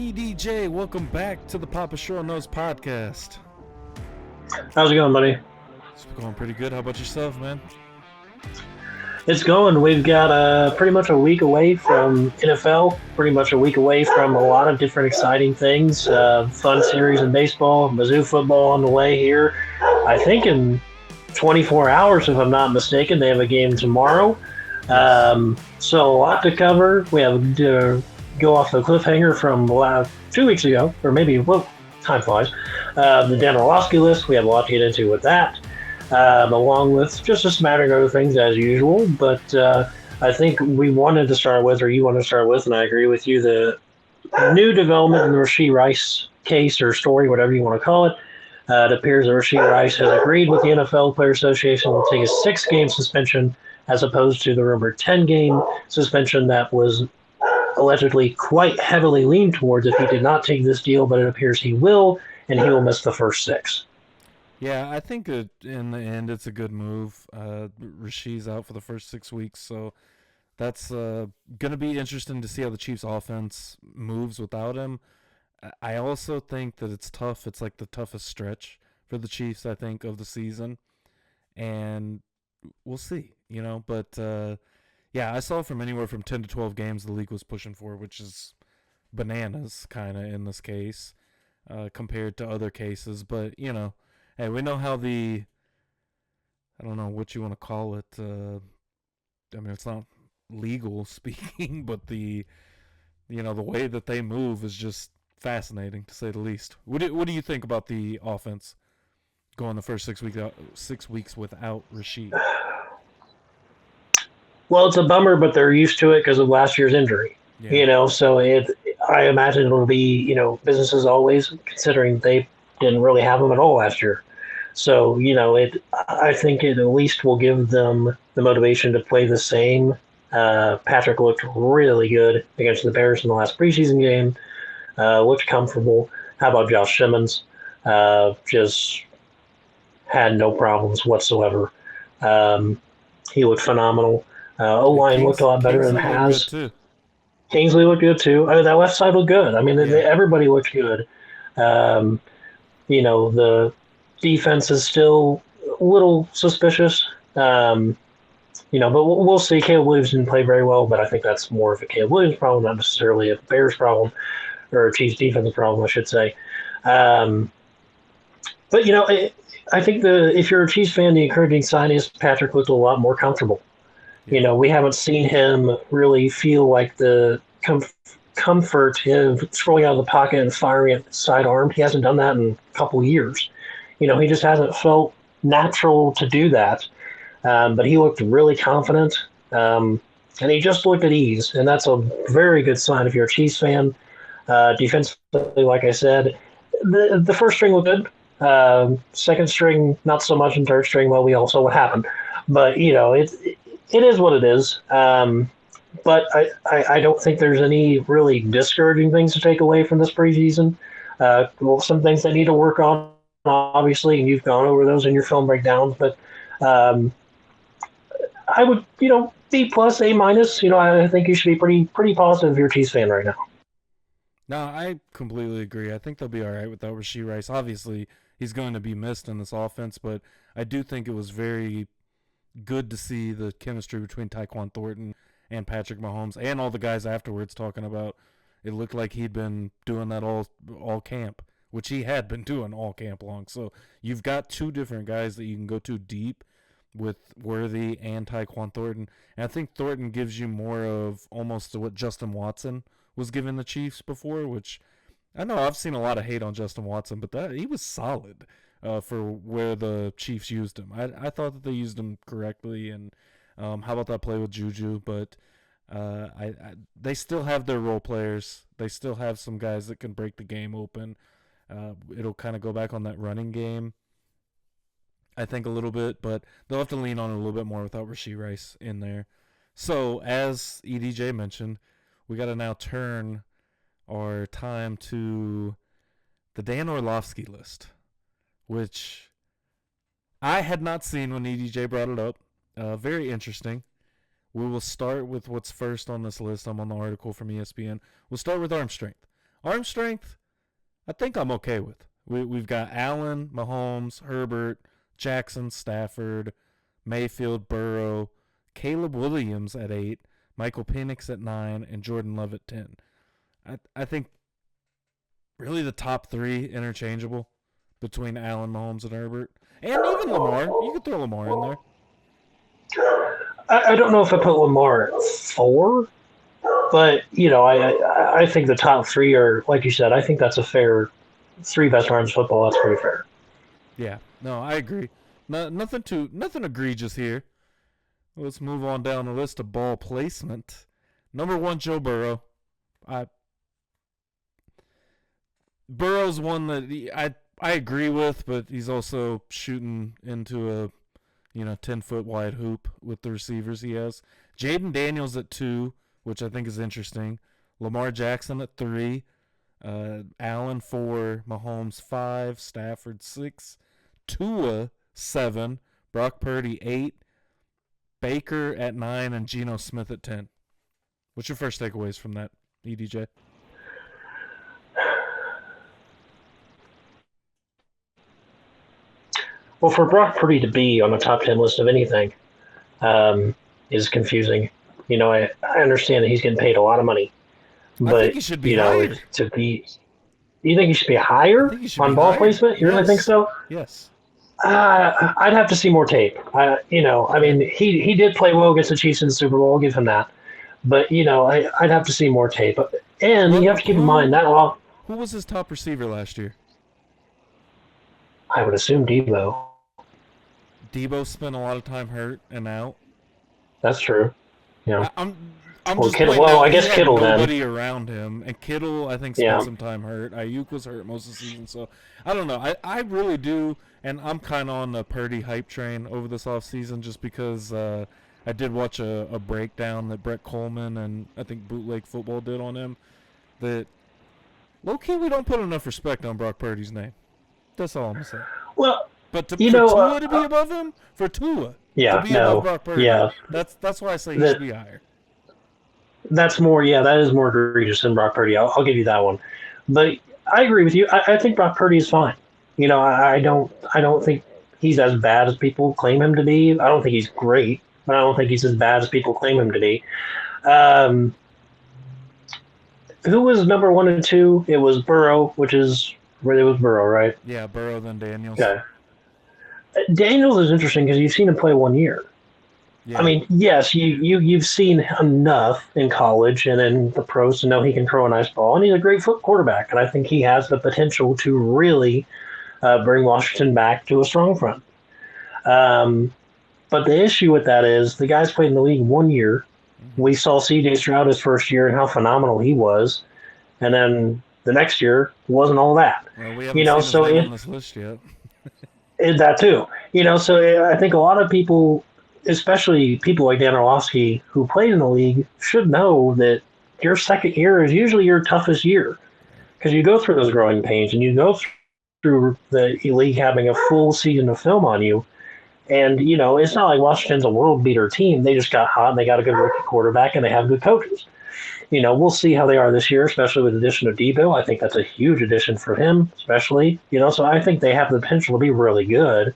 EDJ, welcome back to the Papa Short Nose podcast. How's it going, buddy? It's going pretty good. How about yourself, man? It's going. We've got pretty much a week away from NFL, pretty much a week away from a lot of different exciting things. Fun series in baseball, MIZZOU football on the way here. I think in 24 hours, if I'm not mistaken, they have a game tomorrow. So a lot to cover. We have to go off the cliffhanger from 2 weeks ago, or maybe, well, time flies. The Dan Orlovsky list, we have a lot to get into with that. Along with just a smattering of other things as usual. But I think we wanted to start with, or you wanted to start with, and I agree with you, the new development in the Rashee Rice case or story, whatever you want to call it. It appears that Rashee Rice has agreed with the NFL Players Association to take a 6-game suspension as opposed to the rumored 10-game suspension that was allegedly quite heavily leaned towards if he did not take this deal, but it appears he will, and he will miss the first 6. Yeah, I think in the end it's a good move. Rashee's out for the first 6 weeks, so that's going to be interesting to see how the Chiefs' offense moves without him. I also think that it's tough. It's like the toughest stretch for the Chiefs, I think, of the season, and we'll see, But, yeah, I saw from anywhere from 10 to 12 games the league was pushing for, which is bananas kind of in this case compared to other cases. But, hey, we know how I don't know what you want to call it. I mean, it's not legal speaking, but the way that they move is just fascinating to say the least. What do you think about the offense going the first 6 weeks without Rashee? Well, it's a bummer, but they're used to it because of last year's injury. Yeah. So I imagine it'll be, business as always, considering they didn't really have them at all last year. So, I think it at least will give them the motivation to play the same. Patrick looked really good against the Bears in the last preseason game. Looked comfortable. How about Josh Simmons? Just had no problems whatsoever. He looked phenomenal. O-line looked a lot better than it Kingsley looked has. good too. Kingsley looked good too. I mean, that left side looked good. I mean, Yeah. everybody looked good. The defense is still a little suspicious. But we'll see. Caleb Williams didn't play very well, but I think that's more of a Caleb Williams problem, not necessarily a Bears problem, or a Chiefs defense problem, I should say. But I think if you're a Chiefs fan, the encouraging sign is Patrick looked a lot more comfortable. Yeah. We haven't seen him really feel like the comfort of throwing out of the pocket and firing at sidearm. He hasn't done that in a couple years. He just hasn't felt natural to do that. But he looked really confident, and he just looked at ease, and that's a very good sign if you're a Chiefs fan. Defensively, like I said, the first string looked good. Second string, not so much, and third string, well, we all saw what happened. But, it is what it is. But I don't think there's any really discouraging things to take away from this preseason. Some things they need to work on, obviously, and you've gone over those in your film breakdowns. But I would, B plus, A minus. I think you should be pretty positive if you're a Chiefs fan right now. No, I completely agree. I think they'll be all right without Rashee Rice. Obviously, he's going to be missed in this offense, but I do think it was very good to see the chemistry between Tyquan Thornton and Patrick Mahomes and all the guys afterwards talking about it looked like he'd been doing that all camp, which he had been doing all camp long. So you've got two different guys that you can go to deep with Worthy and Tyquan Thornton. And I think Thornton gives you more of almost what Justin Watson was giving the Chiefs before, which I know I've seen a lot of hate on Justin Watson, but he was solid for where the Chiefs used him. I thought that they used him correctly, and how about that play with Juju? But they still have their role players. They still have some guys that can break the game open. It'll kind of go back on that running game, I think, a little bit, but they'll have to lean on it a little bit more without Rashee Rice in there. So, as EDJ mentioned, we got to now turn our time to the Dan Orlovsky list, which I had not seen when EDJ brought it up. Very interesting. We will start with what's first on this list. I'm on the article from ESPN. We'll start with arm strength. Arm strength, I think I'm okay with. We've got Allen, Mahomes, Herbert, Jackson, Stafford, Mayfield, Burrow, Caleb Williams at 8, Michael Penix at 9, and Jordan Love at 10. I think really the top 3 interchangeable between Allen, Mahomes, and Herbert. And even Lamar. You could throw Lamar in there. I don't know if I put Lamar at 4, but, I think the top 3 are, like you said, I think that's a fair 3 best arms football. That's pretty fair. Yeah, no, I agree. Nothing egregious here. Let's move on down the list of ball placement. Number 1, Joe Burrow. Burrow's one that I agree with, but he's also shooting into a 10-foot wide hoop with the receivers he has. Jaden Daniels at 2, which I think is interesting. Lamar Jackson at 3. Allen 4. Mahomes 5. Stafford 6. Tua 7. Brock Purdy 8. Baker at 9. And Geno Smith at 10. What's your first takeaways from that, EDJ? Well, for Brock Purdy to be on the top 10 list of anything is confusing. I understand that he's getting paid a lot of money, but I think he should be higher. You think he should be higher on ball placement? You really think so? Yes. I'd have to see more tape. He did play well against the Chiefs in the Super Bowl. I'll give him that. But I'd have to see more tape. And you have to keep in mind that who was his top receiver last year? I would assume Debo. Debo spent a lot of time hurt and out. That's true. I'm well, just Kittle. Well, I guess Kittle nobody then. around him, and Kittle I think spent some time hurt. Ayuk was hurt most of the season, so I don't know. I really do, and I'm kind of on the Purdy hype train over this offseason just because I did watch a breakdown that Brett Coleman and I think Bootleg Football did on him. That low key we don't put enough respect on Brock Purdy's name. That's all I'm gonna say. Well, but for Tua to be above him, to be above Brock Purdy, that's why I say he should be higher. That is more egregious than Brock Purdy. I'll give you that one. But I agree with you. I think Brock Purdy is fine. I don't think he's as bad as people claim him to be. I don't think he's great, but I don't think he's as bad as people claim him to be. Who was number 1 and 2? It was Burrow, which is where it was Burrow, right? Yeah, Burrow then Daniels. Okay. Daniels is interesting because you've seen him play 1 year. Yeah. I mean, yes, you've seen enough in college and in the pros to know he can throw a nice ball, and he's a great quarterback, and I think he has the potential to really bring Washington back to a strong front. But the issue with that is the guy's played in the league 1 year. Mm-hmm. We saw C.J. Stroud his first year and how phenomenal he was, and then the next year wasn't all that. Well, we haven't seen his name on this list yet. That too. So I think a lot of people, especially people like Dan Orlovsky who played in the league, should know that your second year is usually your toughest year because you go through those growing pains and you go through the league having a full season of film on you. And, it's not like Washington's a world beater team. They just got hot and they got a good rookie quarterback and they have good coaches. We'll see how they are this year, especially with the addition of Debo. I think that's a huge addition for him, especially. So I think they have the potential to be really good.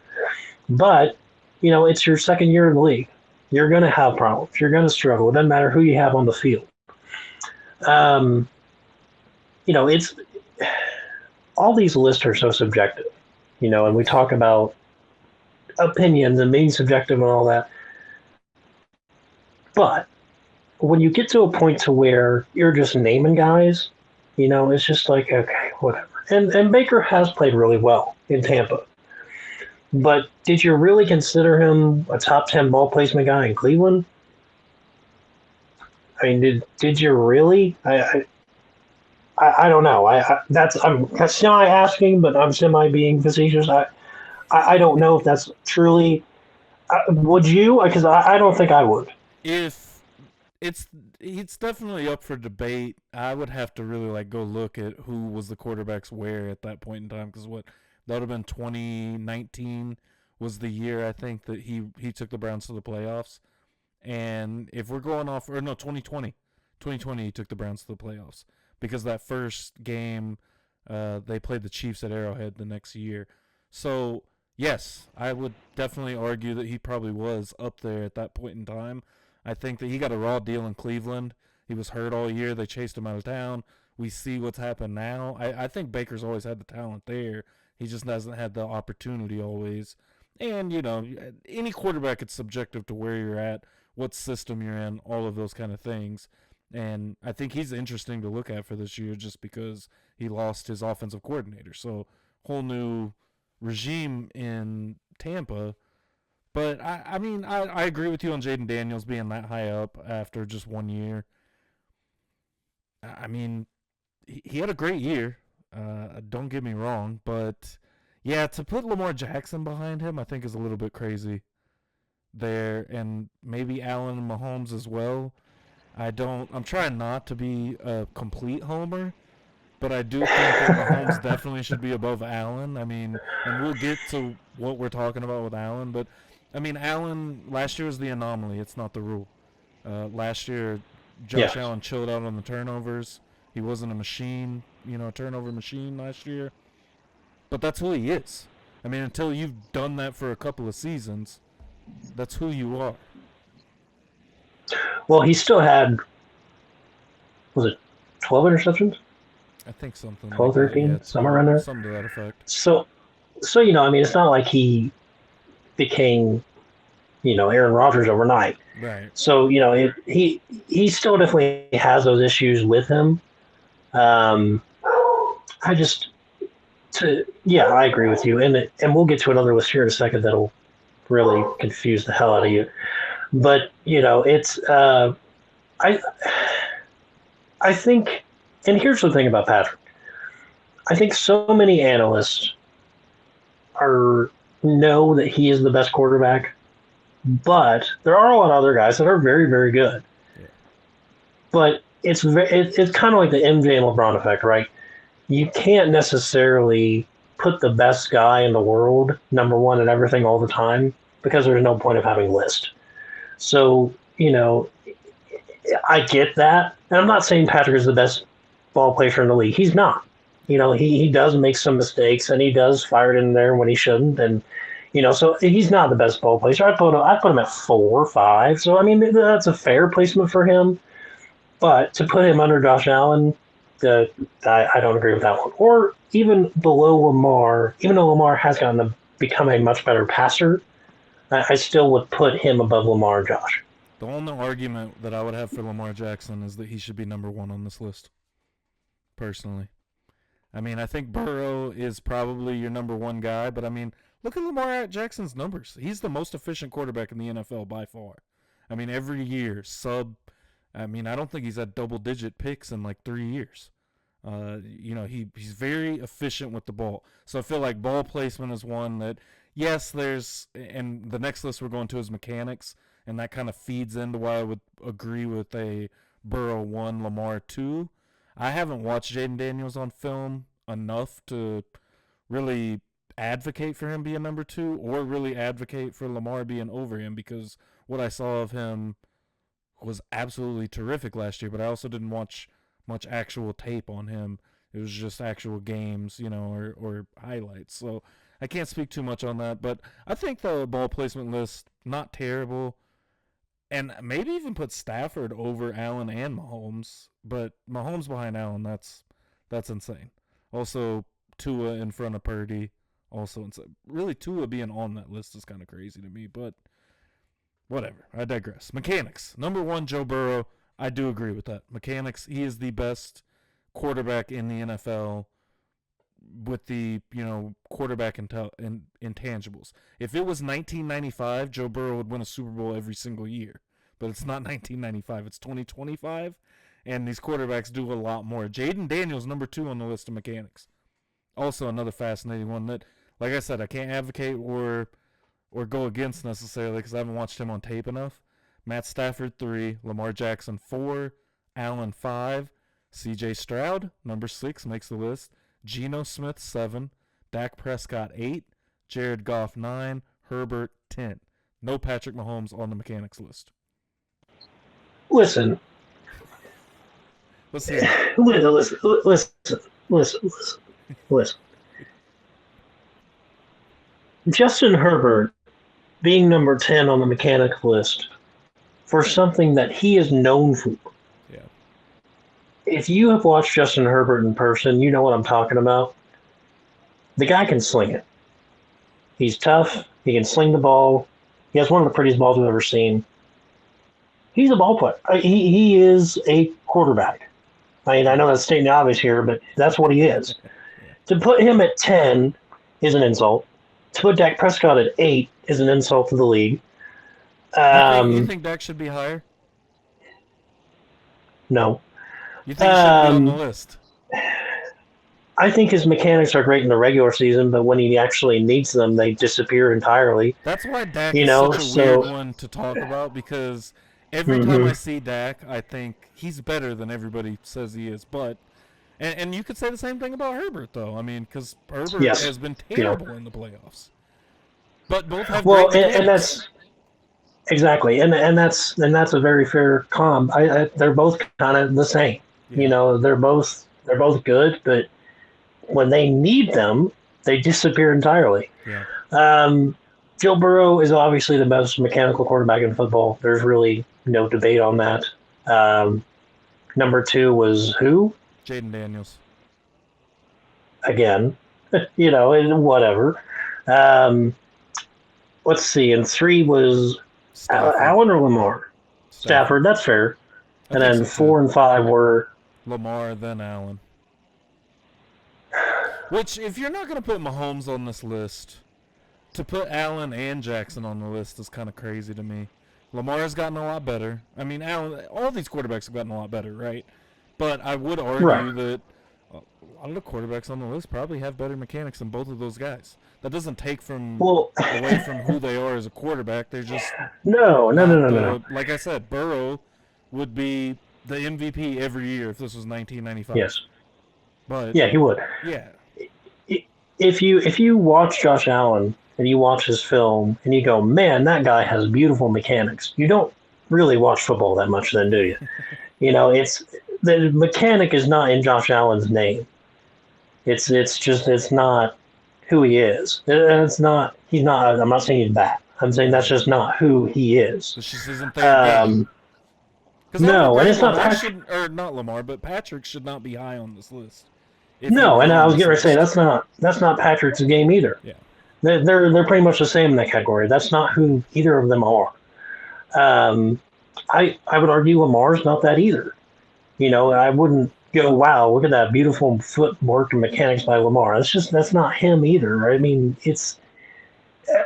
But, it's your second year in the league. You're going to have problems. You're going to struggle. It doesn't matter who you have on the field. It's all these lists are so subjective, and we talk about opinions and being subjective and all that. But when you get to a point to where you're just naming guys, it's just like, okay, whatever. And Baker has played really well in Tampa. But did you really consider him a top 10 ball placement guy in Cleveland? I mean, did you really? I don't know. I'm semi asking, but I'm semi being facetious. I don't know if that's truly. Would you? Because I don't think I would. If it's definitely up for debate, I would have to really go look at who was the quarterbacks where at that point in time, because that would have been 2019 was the year I think that he took the Browns to the playoffs. And if we're going off, 2020 he took the Browns to the playoffs. because that first game they played the Chiefs at Arrowhead the next year. So, yes, I would definitely argue that he probably was up there at that point in time. I think that he got a raw deal in Cleveland. He was hurt all year. They chased him out of town. We see what's happened now. I think Baker's always had the talent there. He just hasn't had the opportunity always. And, any quarterback, it's subjective to where you're at, what system you're in, all of those kind of things. And I think he's interesting to look at for this year just because he lost his offensive coordinator. So, whole new regime in Tampa. But, I agree with you on Jaden Daniels being that high up after just 1 year. I mean, he had a great year. Don't get me wrong. But, yeah, to put Lamar Jackson behind him, I think is a little bit crazy there. And maybe Allen and Mahomes as well. I'm trying not to be a complete homer, but I do think that Mahomes definitely should be above Allen. I mean, and we'll get to what we're talking about with Allen, but I mean, Allen last year was the anomaly. It's not the rule. Last year, Josh Allen chilled out on the turnovers. He wasn't a machine, a turnover machine last year. But that's who he is. I mean, until you've done that for a couple of seasons, that's who you are. Well, he still had, was it 12 interceptions? I think something 12, like 13, that. Yeah, somewhere around there. Something to that effect. So, I mean, it's not like he became, Aaron Rodgers overnight. Right. So, he still definitely has those issues with him. I agree with you. And we'll get to another list here in a second that'll really confuse the hell out of you. But, it's, I think, and here's the thing about Patrick. I think so many analysts know that he is the best quarterback, but there are a lot of other guys that are very, very good. Yeah. But it's kind of like the MJ and LeBron effect, right? You can't necessarily put the best guy in the world number one in everything all the time because there's no point of having a list. So, I get that. And I'm not saying Patrick is the best ball player in the league. He's not. He does make some mistakes and he does fire it in there when he shouldn't. And, so he's not the best ball player. I put him at 4 or 5. So, I mean, that's a fair placement for him. But to put him under Josh Allen, I don't agree with that one. Or even below Lamar, even though Lamar has gotten to become a much better passer, I still would put him above Lamar and Josh. The only argument that I would have for Lamar Jackson is that he should be number 1 on this list, personally. I mean, I think Burrow is probably your number 1 guy, but I mean, look at Lamar Jackson's numbers. He's the most efficient quarterback in the NFL by far. I mean, every year, I don't think he's had double-digit picks in like 3 years. He's very efficient with the ball. So I feel like ball placement is one that, yes, and the next list we're going to is mechanics, and that kind of feeds into why I would agree with a Burrow 1, Lamar 2. I haven't watched Jaden Daniels on film enough to really advocate for him being number 2 or really advocate for Lamar being over him, because what I saw of him was absolutely terrific last year, but I also didn't watch much actual tape on him. It was just actual games, or highlights. So I can't speak too much on that, but I think the ball placement list, not terrible. And maybe even put Stafford over Allen and Mahomes, but Mahomes behind Allen, that's insane. Also, Tua in front of Purdy, also insane. Really, Tua being on that list is kind of crazy to me, but whatever. I digress. Mechanics. Number 1, Joe Burrow. I do agree with that. Mechanics, he is the best quarterback in the NFL with the, quarterback intangibles. If it was 1995, Joe Burrow would win a Super Bowl every single year. But it's not 1995. It's 2025, and these quarterbacks do a lot more. Jaden Daniels, number 2 on the list of mechanics. Also another fascinating one that, like I said, I can't advocate or go against necessarily because I haven't watched him on tape enough. Matt Stafford 3, Lamar Jackson 4, Allen 5, C.J. Stroud, number 6, makes the list. Geno Smith 7, Dak Prescott 8, Jared Goff 9, Herbert 10. No Patrick Mahomes on the mechanics list. Listen, Let's hear it. Listen. Justin Herbert being number 10 on the mechanic list for something that he is known for. Yeah. If you have watched Justin Herbert in person, you know what I'm talking about. The guy can sling it. He's tough. He can sling the ball. He has one of the prettiest balls I've ever seen. He's a ball player. He is a quarterback. I mean, I know that's stating the obvious here, but that's what he is. To put him at 10 is an insult. To put Dak Prescott at 8 is an insult to the league. You think Dak should be higher? No. You think he should be on the list? I think his mechanics are great in the regular season, but when he actually needs them, they disappear entirely. That's why Dak is such a weird one to talk about, because every time I see Dak, I think he's better than everybody says he is. But and you could say the same thing about Herbert, though. I mean, because Herbert has been terrible in the playoffs. But both have great mechanics. And that's exactly, and that's a very fair comp. They're both kind of the same. Yeah. You know, they're both good, but when they need them, they disappear entirely. Yeah. Joe Burrow is obviously the best mechanical quarterback in football. There's really no debate on that. Number 2 was who? Jaden Daniels. Again, you know, whatever. Let's see. And 3 was Allen or Lamar? Stafford. That's fair. And then 4 and 5 were Lamar, then Allen. Which, if you're not going to put Mahomes on this list, to put Allen and Jackson on the list is kind of crazy to me. Lamar's gotten a lot better. I mean, Allen, all these quarterbacks have gotten a lot better, right? But I would argue that a lot of the quarterbacks on the list probably have better mechanics than both of those guys. That doesn't take away from who they are as a quarterback. They're just no. Like I said, Burrow would be the MVP every year if this was 1995. Yes. But yeah, he would. Yeah. If you watch Josh Allen and you watch his film and you go, man, that guy has beautiful mechanics. You don't really watch football that much, then, do you? You know, the mechanic is not in Josh Allen's name. It's not who he is. He's not. I'm not saying he's bad. I'm saying that's just not who he is. This just isn't their game. No, and it's not not Lamar, but Patrick should not be high on this list. No, and I was getting ready to say that's not Patrick's game either. Yeah, they're pretty much the same in that category. That's not who either of them are. I would argue Lamar's not that either. You know, I wouldn't go, wow, look at that beautiful footwork and mechanics by Lamar. That's not him either. I mean, it's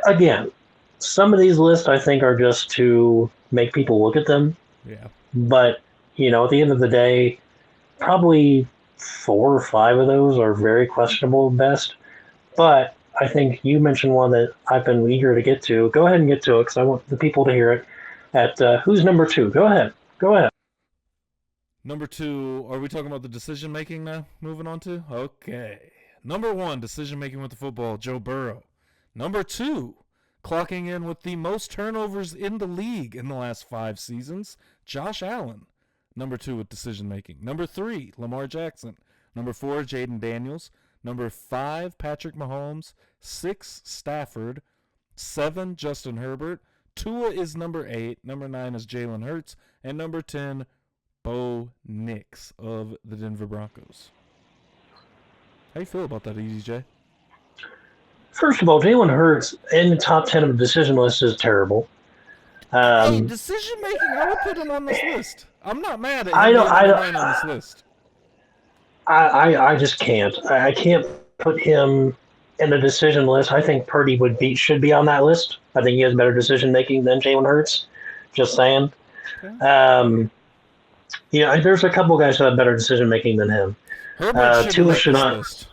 again, some of these lists I think are just to make people look at them. Yeah. But, you know, at the end of the day, probably 4 or 5 of those are very questionable at best. But I think you mentioned one that I've been eager to get to. Go ahead and get to it because I want the people to hear it. Who's number 2? Go ahead. Number 2, are we talking about the decision-making now? Moving on to? Okay. Number 1, decision-making with the football, Joe Burrow. Number 2, clocking in with the most turnovers in the league in the last 5 seasons, Josh Allen. Number 2 with decision-making. Number 3, Lamar Jackson. Number 4, Jaden Daniels. Number 5, Patrick Mahomes. 6, Stafford. 7, Justin Herbert. Tua is number 8. Number 9 is Jalen Hurts. And number 10, Bo Nix of the Denver Broncos. How you feel about that, EJ? First of all, Jalen Hurts in the top 10 of the decision list is terrible. Hey, decision making, I would put him on this list. I'm not mad at him being on this list. I just can't. I can't put him in the decision list. I think Purdy should be on that list. I think he has better decision making than Jalen Hurts. Just saying. Okay. Yeah, there's a couple guys who have better decision making than him. Herbert should not. List.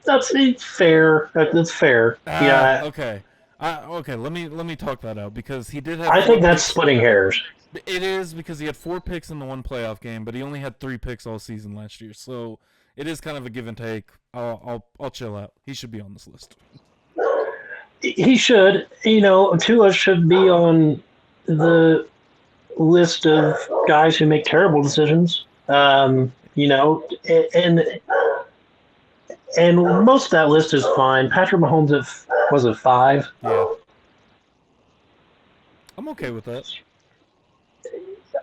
That's fair. That's fair. Yeah. Okay. Okay. Let me talk that out because he did have. I think that's splitting hairs. It is because he had 4 picks in the one playoff game, but he only had 3 picks all season last year. So it is kind of a give and take. I'll chill out. He should be on this list. He should. You know, Tua should be on the list of guys who make terrible decisions. You know, and most of that list is fine. Patrick Mahomes was it 5? Yeah. I'm okay with that.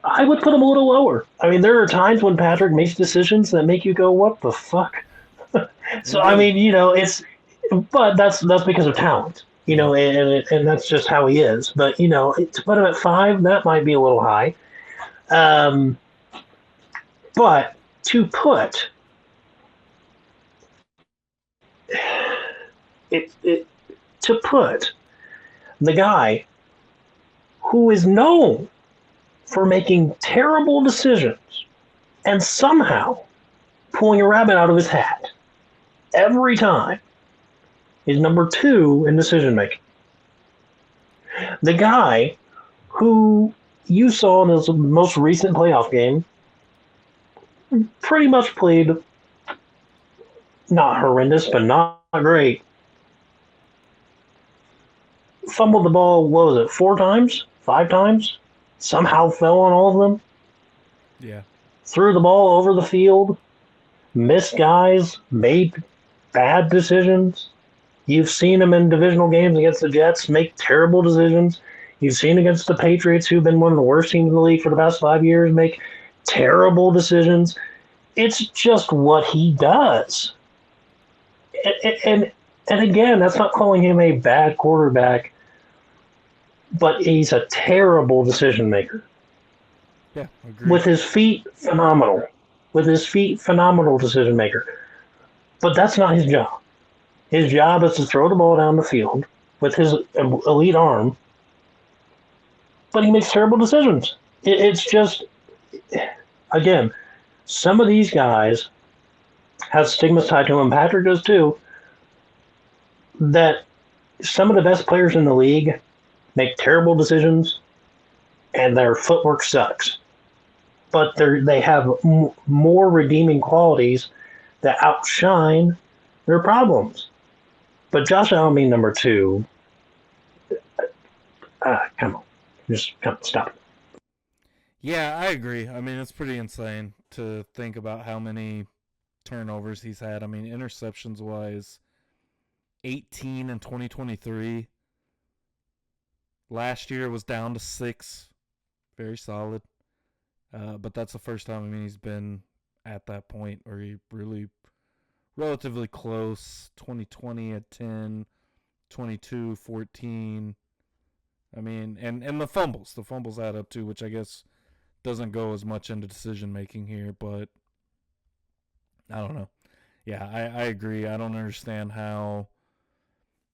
I would put him a little lower. I mean, there are times when Patrick makes decisions that make you go, "What the fuck?" So I Indeed. mean, but that's because of talent, Yeah. and that's just how he is. But to put him at 5, that might be a little high. Um, but to put it to put the guy who is known for making terrible decisions and somehow pulling a rabbit out of his hat every time is number 2 in decision making. The guy who you saw in his most recent playoff game pretty much played not horrendous, but not great. Fumbled the ball, what was it, 4 times? 5 times? Somehow fell on all of them. Yeah. Threw the ball over the field. Missed guys. Made bad decisions. You've seen him in divisional games against the Jets make terrible decisions. You've seen against the Patriots, who've been one of the worst teams in the league for the past 5 years, make terrible decisions. It's just what he does. And again, that's not calling him a bad quarterback, but he's a terrible decision maker. Yeah. Agreed. With his feet, phenomenal. With his feet, phenomenal decision maker. But that's not his job. His job is to throw the ball down the field with his elite arm, but he makes terrible decisions. It's just, again, some of these guys have stigmas tied to them. Patrick does too. That some of the best players in the league make terrible decisions, and their footwork sucks. But they have more redeeming qualities that outshine their problems. But Josh Allen being number 2, come on, just stop it. Yeah, I agree. I mean, it's pretty insane to think about how many turnovers he's had. I mean, interceptions wise, 18 in 2023. Last year was down to 6. Very solid. But that's the first time, I mean, he's been at that point where he really relatively close. 2020 at 10, 22, 14. I mean, and the fumbles. The fumbles add up too, which I guess doesn't go as much into decision making here, but I don't know. Yeah, I agree. I don't understand how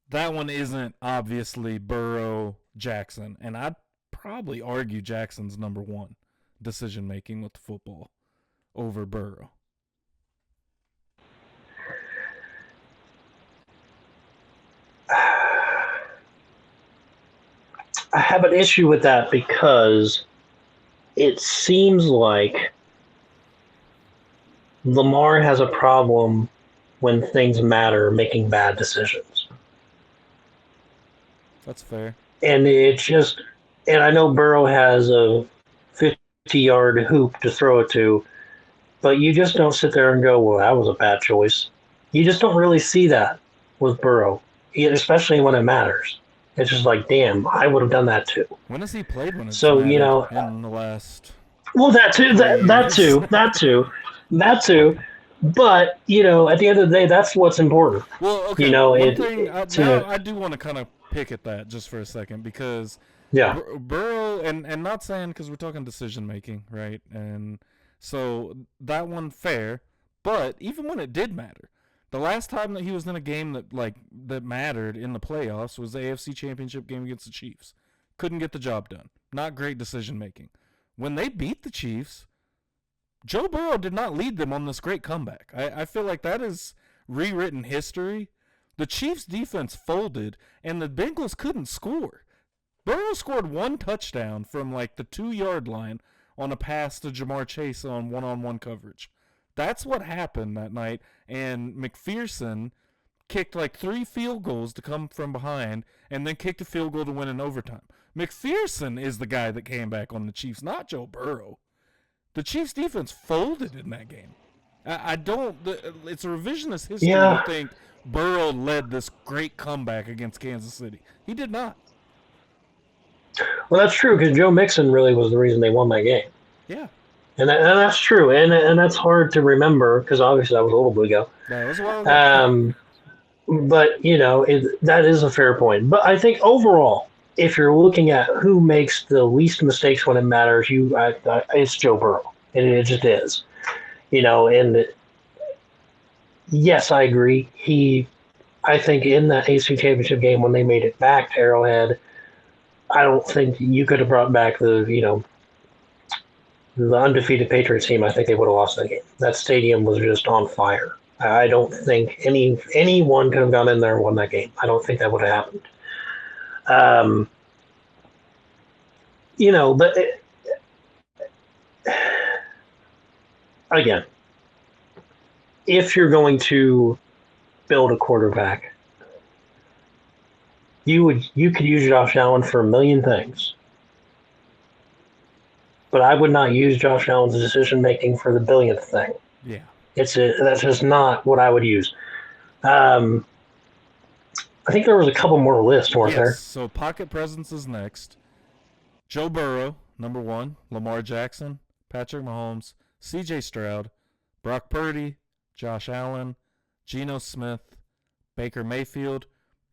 that one isn't obviously Burrow Jackson, and I'd probably argue Jackson's number 1 decision making with the football over Burrow. I have an issue with that because it seems like Lamar has a problem when things matter making bad decisions. That's fair. And I know Burrow has a 50-yard hoop to throw it to, but you just don't sit there and go, well, that was a bad choice. You just don't really see that with Burrow, especially when it matters. It's just like, damn, I would have done that too. When has he played when it's So, mattered in the last? Well, that too, that too. But at the end of the day, that's what's important. Well, okay. One thing I do want to kind of pick at that just for a second because yeah, Burrow and not saying because we're talking decision making, right? And so that one fair, but even when it did matter, the last time that he was in a game that mattered in the playoffs was the AFC Championship game against the Chiefs. Couldn't get the job done. Not great decision making. When they beat the Chiefs, Joe Burrow did not lead them on this great comeback. I feel like that is rewritten history. The Chiefs' defense folded, and the Bengals couldn't score. Burrow scored 1 touchdown from the 2-yard line on a pass to Jamar Chase on one-on-one coverage. That's what happened that night, and McPherson kicked like 3 field goals to come from behind, and then kicked a field goal to win in overtime. McPherson is the guy that came back on the Chiefs, not Joe Burrow. The Chiefs defense folded in that game. I don't. It's a revisionist history to think Burrow led this great comeback against Kansas City. He did not. Well, that's true because Joe Mixon really was the reason they won that game. Yeah. And that's true, and that's hard to remember because obviously that was a little bit ago. That was a while ago. But that is a fair point. But I think overall, if you're looking at who makes the least mistakes when it matters, it's Joe Burrow, and it just is. And yes, I agree. I think in that AFC Championship game when they made it back to Arrowhead, I don't think you could have brought back the undefeated Patriots team. I think they would have lost that game. That stadium was just on fire. I don't think anyone could have gone in there and won that game. I don't think that would have happened. But again, if you're going to build a quarterback, you could use Josh Allen for a million things. But I would not use Josh Allen's decision making for the billionth thing. Yeah. That's just not what I would use. I think there was a couple more lists, weren't there? So pocket presence is next. Joe Burrow, number 1. Lamar Jackson, Patrick Mahomes, C.J. Stroud, Brock Purdy, Josh Allen, Geno Smith, Baker Mayfield.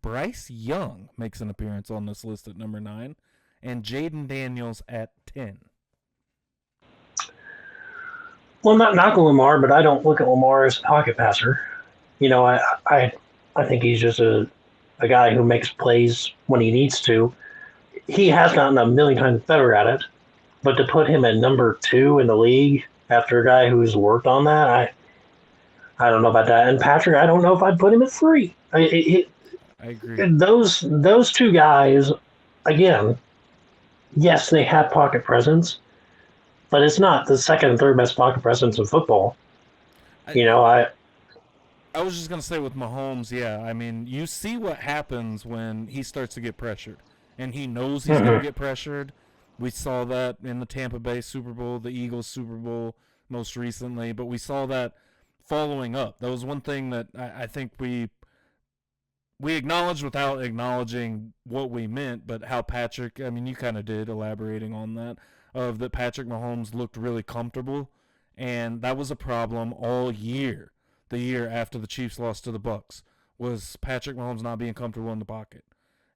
Bryce Young makes an appearance on this list at number 9, and Jaden Daniels at 10. Well, not knocking Lamar, but I don't look at Lamar as a pocket passer. I think he's just a guy who makes plays when he needs to. He has gotten a million times better at it, but to put him at number 2 in the league after a guy who's worked on that, I don't know about that. And Patrick, I don't know if I'd put him at 3. I agree. Those two guys, again, yes, they have pocket presence, but it's not the second and third best pocket presence in football. I was just going to say with Mahomes, yeah, I mean, you see what happens when he starts to get pressured, and he knows he's going to get pressured. We saw that in the Tampa Bay Super Bowl, the Eagles Super Bowl most recently, but we saw that following up. That was one thing that I think we acknowledged without acknowledging what we meant, but how Patrick, I mean, you kind of did, elaborating on that, of that Patrick Mahomes looked really comfortable, and that was a problem all year. The year after the Chiefs lost to the Bucs was Patrick Mahomes not being comfortable in the pocket,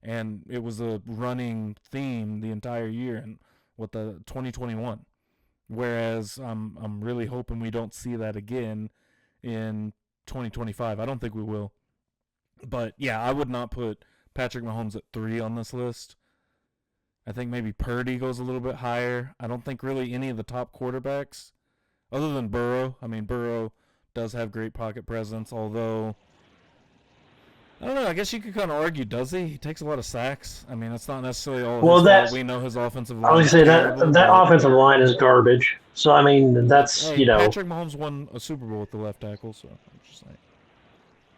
and it was a running theme the entire year and with the 2021. Whereas I'm really hoping we don't see that again in 2025. I don't think we will, but yeah, I would not put Patrick Mahomes at 3 on this list. I think maybe Purdy goes a little bit higher. I don't think really any of the top quarterbacks, other than Burrow. I mean, Burrow does have great pocket presence, although, I don't know, I guess you could kind of argue, does he? He takes a lot of sacks. I mean, it's not necessarily all his fault. We know his offensive line. I would say that offensive line is garbage. So, I mean, that's, Patrick Mahomes won a Super Bowl with the left tackle, so I'm just saying.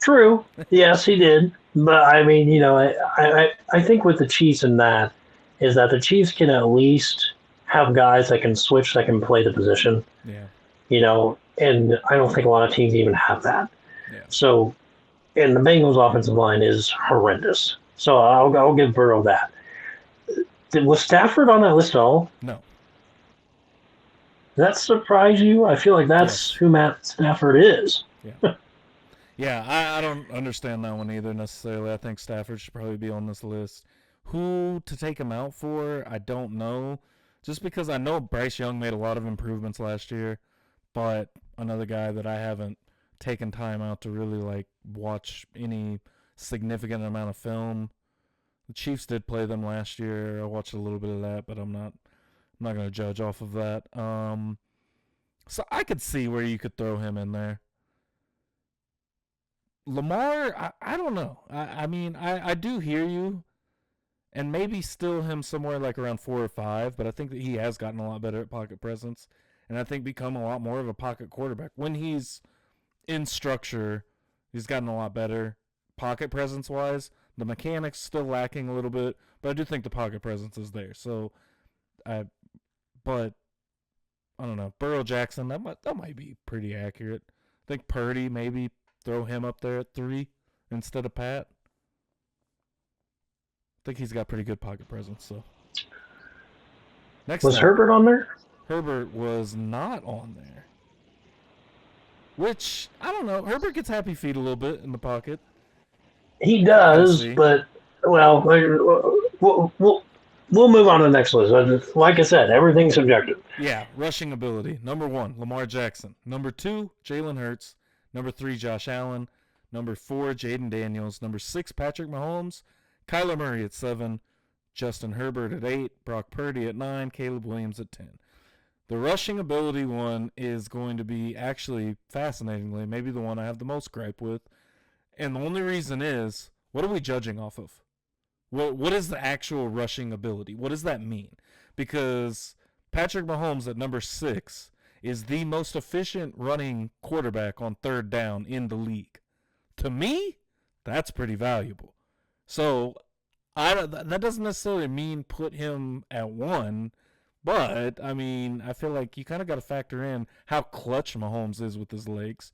True. Yes, he did. But, I mean, I think with the Chiefs and that is that the Chiefs can at least have guys that can switch, that can play the position. Yeah. And I don't think a lot of teams even have that. Yeah. So, and the Bengals' offensive line is horrendous. So I'll give Burrow that. Was Stafford on that list at all? No. Does that surprise you? I feel like that's who Matt Stafford is. Yeah. Yeah, I don't understand that one either necessarily. I think Stafford should probably be on this list. Who to take him out for, I don't know. Just because I know Bryce Young made a lot of improvements last year, but another guy that I haven't taken time out to really watch any significant amount of film. The Chiefs did play them last year. I watched a little bit of that, but I'm not going to judge off of that. So I could see where you could throw him in there. Lamar, I don't know. I mean, I do hear you, and maybe still him somewhere around 4 or 5, but I think that he has gotten a lot better at pocket presence, and I think become a lot more of a pocket quarterback. When he's in structure, he's gotten a lot better. pocket presence wise. The mechanics still lacking a little bit, but I do think the pocket presence is there. So, but I don't know. Burrow Jackson, that might be pretty accurate. I think Purdy, maybe throw him up there at 3 instead of Pat. I think he's got pretty good pocket presence. So next Was up, Herbert on there? Herbert was not on there. Which, I don't know. Herbert gets happy feet a little bit in the pocket. He does, but, well, we'll move on to the next list. Like I said, everything's subjective. Yeah, rushing ability. Number 1, Lamar Jackson. Number 2, Jalen Hurts. Number 3, Josh Allen. Number 4, Jaden Daniels. Number 6, Patrick Mahomes. Kyler Murray at 7. Justin Herbert at 8. Brock Purdy at 9. Caleb Williams at 10. The rushing ability one is going to be actually, fascinatingly, maybe the one I have the most gripe with. And the only reason is, what are we judging off of? What is the actual rushing ability? What does that mean? Because Patrick Mahomes at number 6 is the most efficient running quarterback on third down in the league. To me, that's pretty valuable. So that doesn't necessarily mean put him at 1, but, I mean, I feel like you kind of got to factor in how clutch Mahomes is with his legs.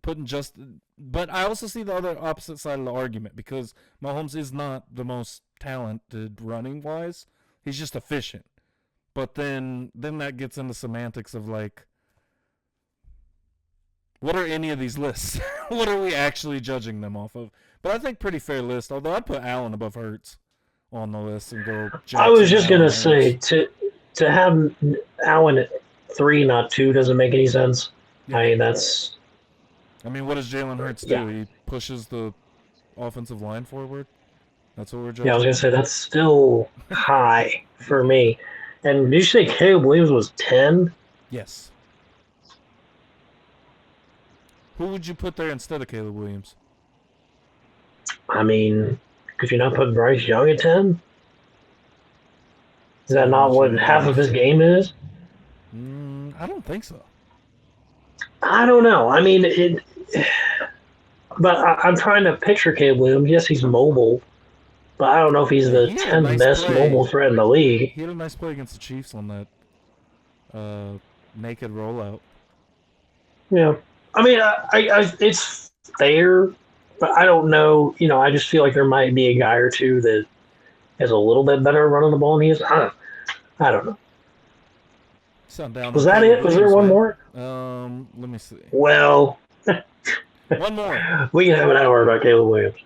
But I also see the other opposite side of the argument, because Mahomes is not the most talented running wise. He's just efficient. But then that gets into semantics of like, what are any of these lists? What are we actually judging them off of? But I think pretty fair list. Although I'd put Allen above Hurts on the list and go Jackson. I was just going to say to have Allen at 3, not 2, doesn't make any sense. Yeah. I mean, what does Jalen Hurts do? He pushes the offensive line forward. That's what we're judging. Yeah, I was gonna say that's still high for me. And did you say Caleb Williams was 10? Yes. Who would you put there instead of Caleb Williams? I mean, could you not put Bryce Young at 10? Is that not what half of his game is? I don't think so. I don't know. I mean, but I'm trying to picture Caleb Williams. Yes, he's mobile, but I don't know if he's the 10th best mobile threat in the league. He had a nice play against the Chiefs on that naked rollout. Yeah. I mean, it's fair, but I don't know. You know, I just feel like there might be a guy or two that is a little bit better at running the ball than he is. I don't know. Was that it? Was there one more? Let me see. Well, one more. We can have an hour about Caleb Williams.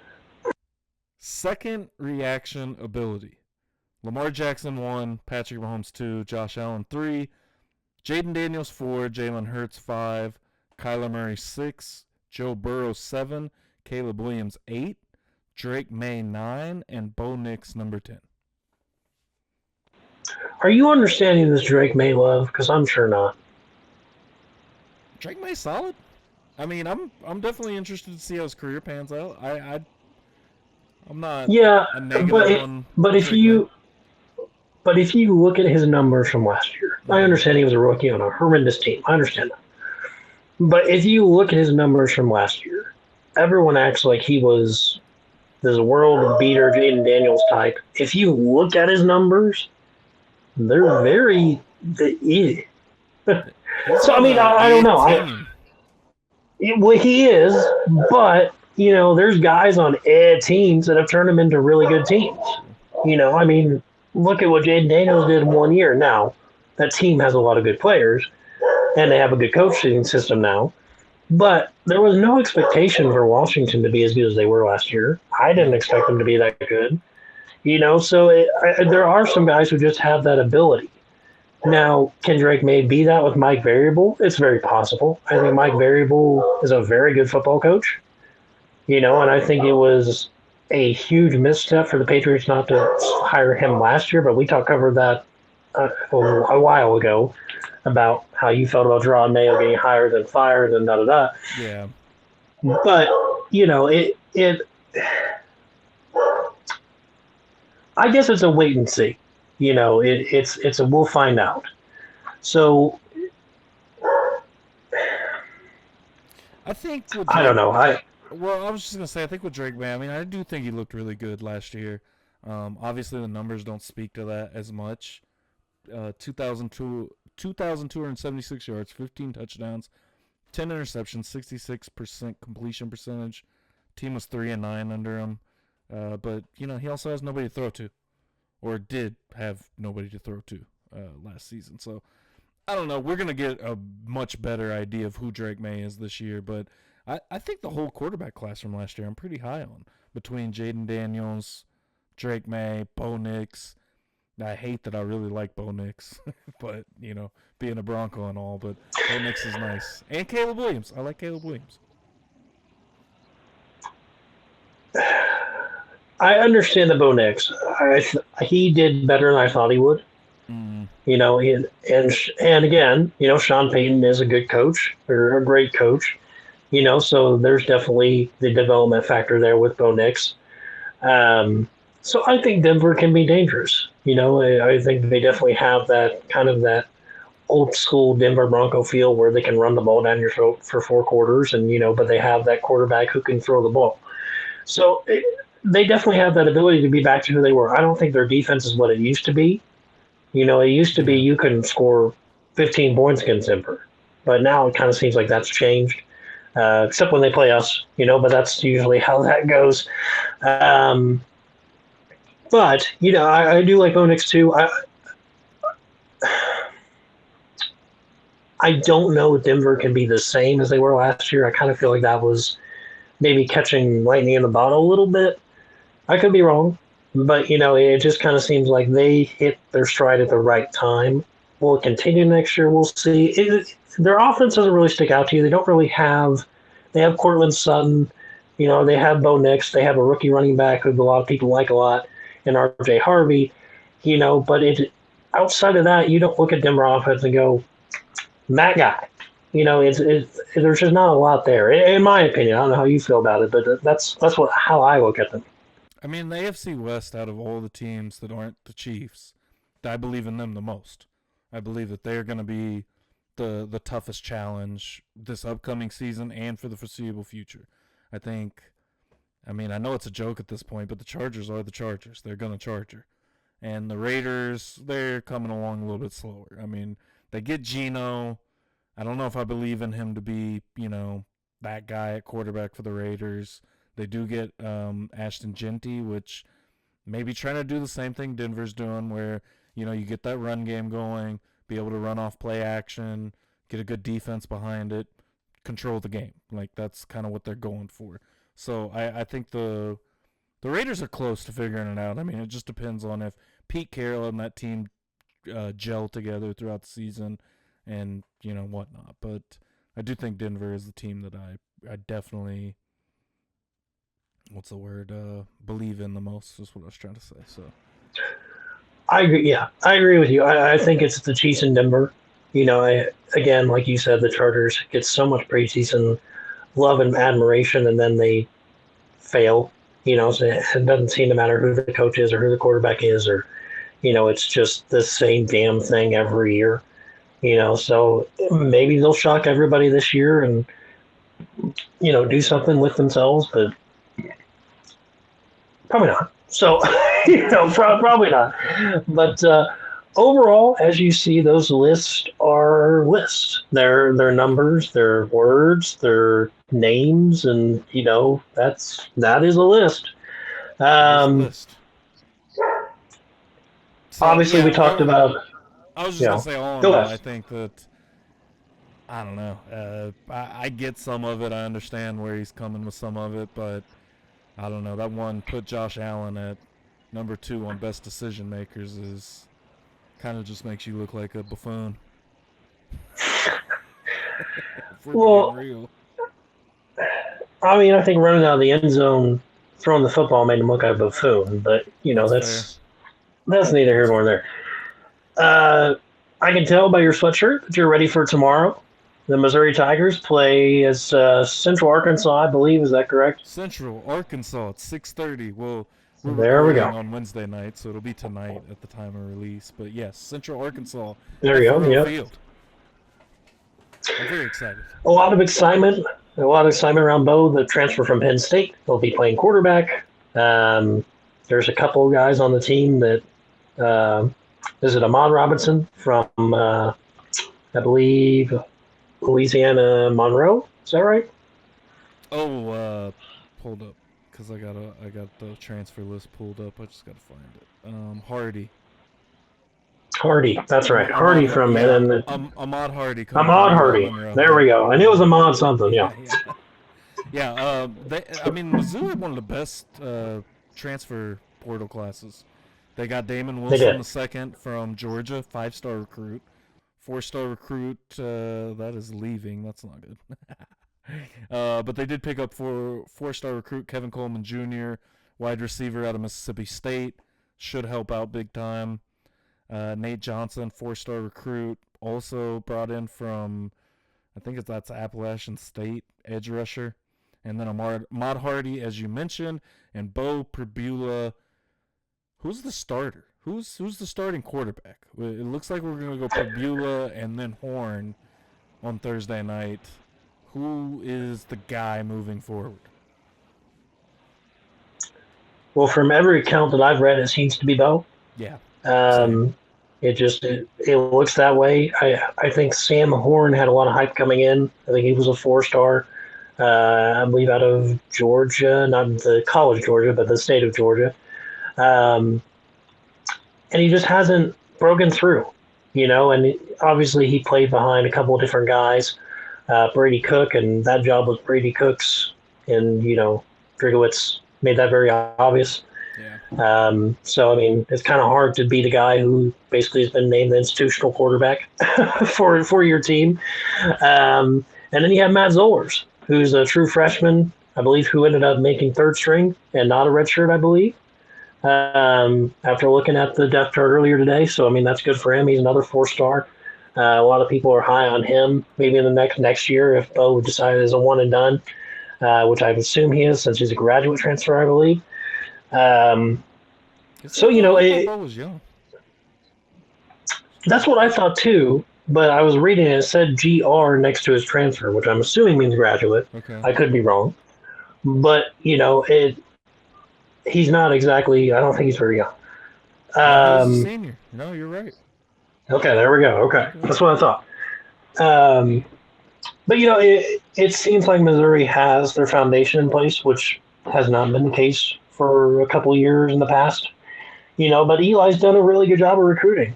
Second reaction ability. Lamar Jackson 1, Patrick Mahomes 2, Josh Allen 3, Jaden Daniels 4, Jalen Hurts 5, Kyler Murray 6, Joe Burrow 7, Caleb Williams 8, Drake May 9, and Bo Nix number 10. Are you understanding this Drake May love? Because I'm sure not. Drake May's solid. I mean, I'm definitely interested to see how his career pans out. I'm not. Yeah, a negative but if you look at his numbers from last year, I understand he was a rookie on a horrendous team. I understand that. But if you look at his numbers from last year, everyone acts like he was this world beater, Jaden Daniels type. If you look at his numbers, they're very. So, I mean, I don't know. Well, he is, but, you know, there's guys on teams that have turned him into really good teams. You know, I mean, look at what Jaden Daniels did in 1 year. Now, that team has a lot of good players, and they have a good coaching system now. But there was no expectation for Washington to be as good as they were last year. I didn't expect them to be that good. You know, so there are some guys who just have that ability. Now, can Drake May be that with Mike Variable? It's very possible. I think Mike Variable is a very good football coach. You know, and I think it was a huge misstep for the Patriots not to hire him last year, but we covered that a while ago about how you felt about Gerard Mayo getting hired and fired and da-da-da. Yeah. But, you know, I guess it's a wait and see. You know, it's a we'll find out. So I think I don't know. Well, I was just gonna say, I think with Drake May, I mean, I do think he looked really good last year. Obviously, the numbers don't speak to that as much. 2,276 yards, 15 touchdowns, 10 interceptions, 66% completion percentage. Team was 3-9 under him. But he also has nobody to throw to, or did have nobody to throw to last season. So I don't know. We're gonna get a much better idea of who Drake May is this year, but I think the whole quarterback class from last year I'm pretty high on. Between Jaden Daniels, Drake May, Bo Nix. I hate that I really like Bo Nix, but being a Bronco and all, but Bo Nix is nice. And Caleb Williams. I like Caleb Williams. I understand the Bo Nix. He did better than I thought he would. Mm. And again, Sean Payton is a good coach or a great coach. So there's definitely the development factor there with Bo Nix. So I think Denver can be dangerous. I think they definitely have that kind of that old school Denver Bronco feel where they can run the ball down your throat for 4 quarters, and but they have that quarterback who can throw the ball. So they definitely have that ability to be back to who they were. I don't think their defense is what it used to be. It used to be you can score 15 points against Denver, but now it kind of seems like that's changed. Except when they play us, but that's usually how that goes. But I do like Bo Nix too. I don't know if Denver can be the same as they were last year. I kind of feel like that was maybe catching lightning in the bottle a little bit. I could be wrong, but it just kind of seems like they hit their stride at the right time. Will it continue next year? We'll see. Their offense doesn't really stick out to you. They don't really have. They have Cortland Sutton. They have Bo Nix. They have a rookie running back who a lot of people like a lot, and R.J. Harvey. But outside of that, you don't look at Denver offense and go, that guy. There's just not a lot there, in my opinion. I don't know how you feel about it, but that's how I look at them. I mean, the AFC West, out of all the teams that aren't the Chiefs, I believe in them the most. I believe that they're going to be the toughest challenge this upcoming season and for the foreseeable future. I know it's a joke at this point, but the Chargers are the Chargers. They're going to Charger. And the Raiders, they're coming along a little bit slower. I mean, they get Geno. I don't know if I believe in him to be, that guy at quarterback for the Raiders. They do get Ashton Genty, which maybe trying to do the same thing Denver's doing where, you get that run game going, be able to run off play action, get a good defense behind it, control the game. Like, that's kind of what they're going for. So I think the Raiders are close to figuring it out. I mean, it just depends on if Pete Carroll and that team gel together throughout the season and, whatnot. But I do think Denver is the team that I definitely, believe in the most is what I was trying to say. So I agree. Yeah, I agree with you. I think it's the Chiefs in Denver. Again, like you said, the Chargers get so much preseason love and admiration, and then they fail. So it doesn't seem to matter who the coach is or who the quarterback is, or it's just the same damn thing every year. So maybe they'll shock everybody this year and do something with themselves, but probably not. So probably not. But overall, as you see, those lists are lists. They're numbers, they're words, they're names, and that is a list. So, obviously, we talked about. I was just gonna say, all in all, I think that I don't know. I get some of it. I understand where he's coming with some of it, but I don't know. That one put Josh Allen at number 2 on best decision makers is kind of just makes you look like a buffoon. Well, real. I mean, I think running out of the end zone, throwing the football made him look like a buffoon, but that's neither here nor there. I can tell by your sweatshirt that you're ready for tomorrow. The Missouri Tigers play as Central Arkansas, I believe. Is that correct? Central Arkansas at 6:30. Well, we're recording on Wednesday night, so it'll be tonight at the time of release. But yes, Central Arkansas. There you go. Yeah. Field. I'm very excited. A lot of excitement. A lot of excitement around Bo, the transfer from Penn State. He'll be playing quarterback. There's a couple of guys on the team that is it Ahmad Robinson from I believe Louisiana Monroe. Is that right? Oh, hold up, cause I got the transfer list pulled up. I just gotta find it. Hardy. Hardy. That's right. Ahmad, Hardy from yeah, and then Ahmad Hardy coming from Ahmad Hardy. Monroe. There Yep. we go. I knew it was Ahmad something. Yeah, Yeah, yeah, yeah. I mean, Mizzou had one of the best transfer portal classes. They got Damon they Wilson did. the second from Georgia, 5-star recruit. 4-star recruit that is leaving. That's not good. But they did pick up 4-star recruit Kevin Coleman Jr., wide receiver out of Mississippi State. Should help out big time. Nate Johnson, 4-star recruit, also brought in from, I think that's Appalachian State, edge rusher. And then Ahmad Hardy, as you mentioned, and Bo Pribula. Who's the starter? Who's the starting quarterback? It looks like we're gonna go Pribula and then Horn on Thursday night. Who is the guy moving forward? Well, from every account that I've read, it seems to be Bo. Yeah, same. Um, it looks that way. I think Sam Horn had a lot of hype coming in. I think he was a 4-star. I believe out of Georgia, not the college Georgia, but the state of Georgia. Um, and he just hasn't broken through, And obviously he played behind a couple of different guys, Brady Cook, and that job was Brady Cook's, and Drigowitz made that very obvious. Yeah. So I mean, it's kind of hard to beat a guy who basically has been named the institutional quarterback for your team. And then you have Matt Zollers, who's a true freshman, I believe, who ended up making third string and not a redshirt, I believe. After looking at the depth chart earlier today, so I mean that's good for him. He's another 4-star. A lot of people are high on him. Maybe in the next year, if Bo decided as a one and done, which I assume he is, since he's a graduate transfer, I believe. So I thought Bo was young. That's what I thought too. But I was reading it said GR next to his transfer, which I'm assuming means graduate. Okay. I could be wrong, but he's not exactly. I don't think he's very young. No, he's a senior. No, you're right. Okay, there we go. Okay, that's what I thought. But it seems like Missouri has their foundation in place, which has not been the case for a couple of years in the past. But Eli's done a really good job of recruiting.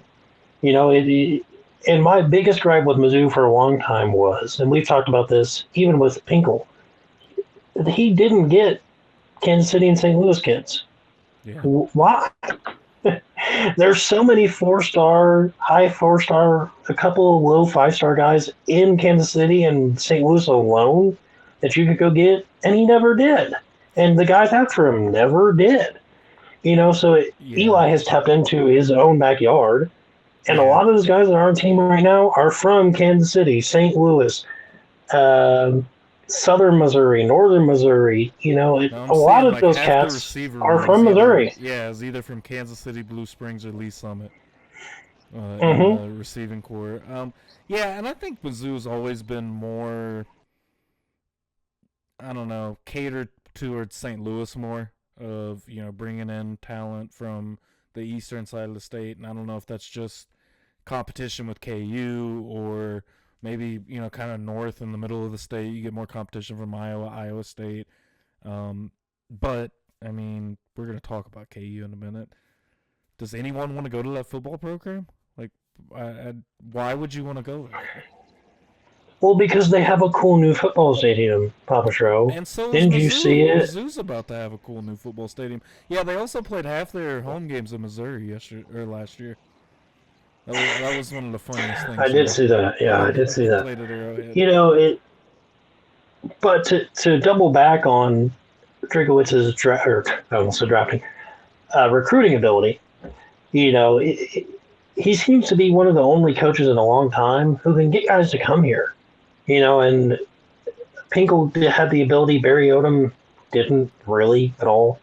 And my biggest gripe with Mizzou for a long time was, and we've talked about this even with Pinkel, he didn't get Kansas City and St. Louis kids. Yeah. Why? There's so many 4-star, high 4-star, a couple of low 5-star guys in Kansas City and St. Louis alone that you could go get, and he never did. And the guys after him never did. So Eli has tapped into his own backyard. And a lot of those guys on our team right now are from Kansas City, St. Louis, Southern Missouri, Northern Missouri. A lot of those cats are from Missouri. Yeah, it's either from Kansas City, Blue Springs, or Lee Summit in the receiving core. Yeah, and I think Mizzou's always been more, I don't know, catered towards St. Louis more, of bringing in talent from the eastern side of the state, and I don't know if that's just competition with KU or maybe kind of north in the middle of the state you get more competition from Iowa State. But I mean, we're gonna talk about KU in a minute. Does anyone want to go to that football program? Like, why would you want to go there? Well, because they have a cool new football stadium, Papa Shro. And so didn't you see it? Mizzou's about to have a cool new football stadium. Yeah, they also played half their home games in Missouri last year. That was one of the funniest things. I did see that. Yeah, I did see that. But to double back on Drikowitz's recruiting ability, he seems to be one of the only coaches in a long time who can get guys to come here. And Pinkel had the ability, Barry Odom didn't really at all.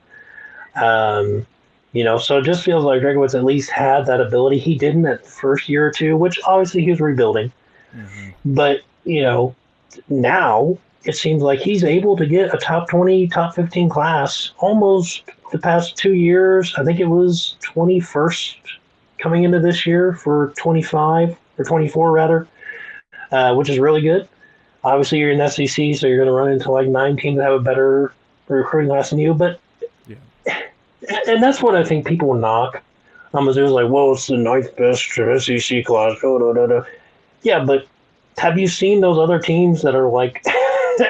So it just feels like Dragowitz at least had that ability. He didn't that first year or two, which obviously he was rebuilding. Mm-hmm. But, now it seems like he's able to get a top 20, top 15 class almost the past 2 years. I think it was 21st coming into this year for 25 or 24 rather, which is really good. Obviously, you're in the SEC, so you're going to run into like 9 teams that have a better recruiting class than you. But and that's what I think people knock. Mizzou's like, well, it's the ninth best SEC class. Oh, no, no, no. Yeah, but have you seen those other teams that are like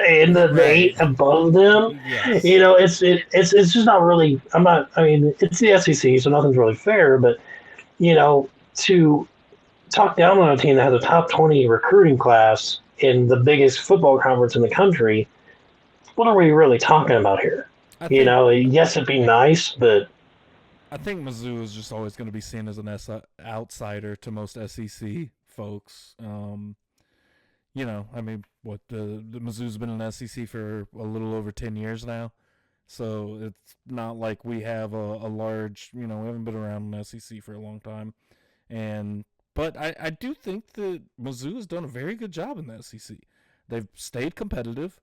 in the 8 above them? Yes. It's just not really. I mean, it's the SEC, so nothing's really fair. But to talk down on a team that has a top 20 recruiting class in the biggest football conference in the country, what are we really talking about here? Yes, it'd be nice, but I think Mizzou is just always going to be seen as an outsider to most SEC folks. I mean, the Mizzou's been in the SEC for a little over 10 years now, so it's not like we have a large, we haven't been around in the SEC for a long time, but I do think that Mizzou has done a very good job in the SEC. They've stayed competitive.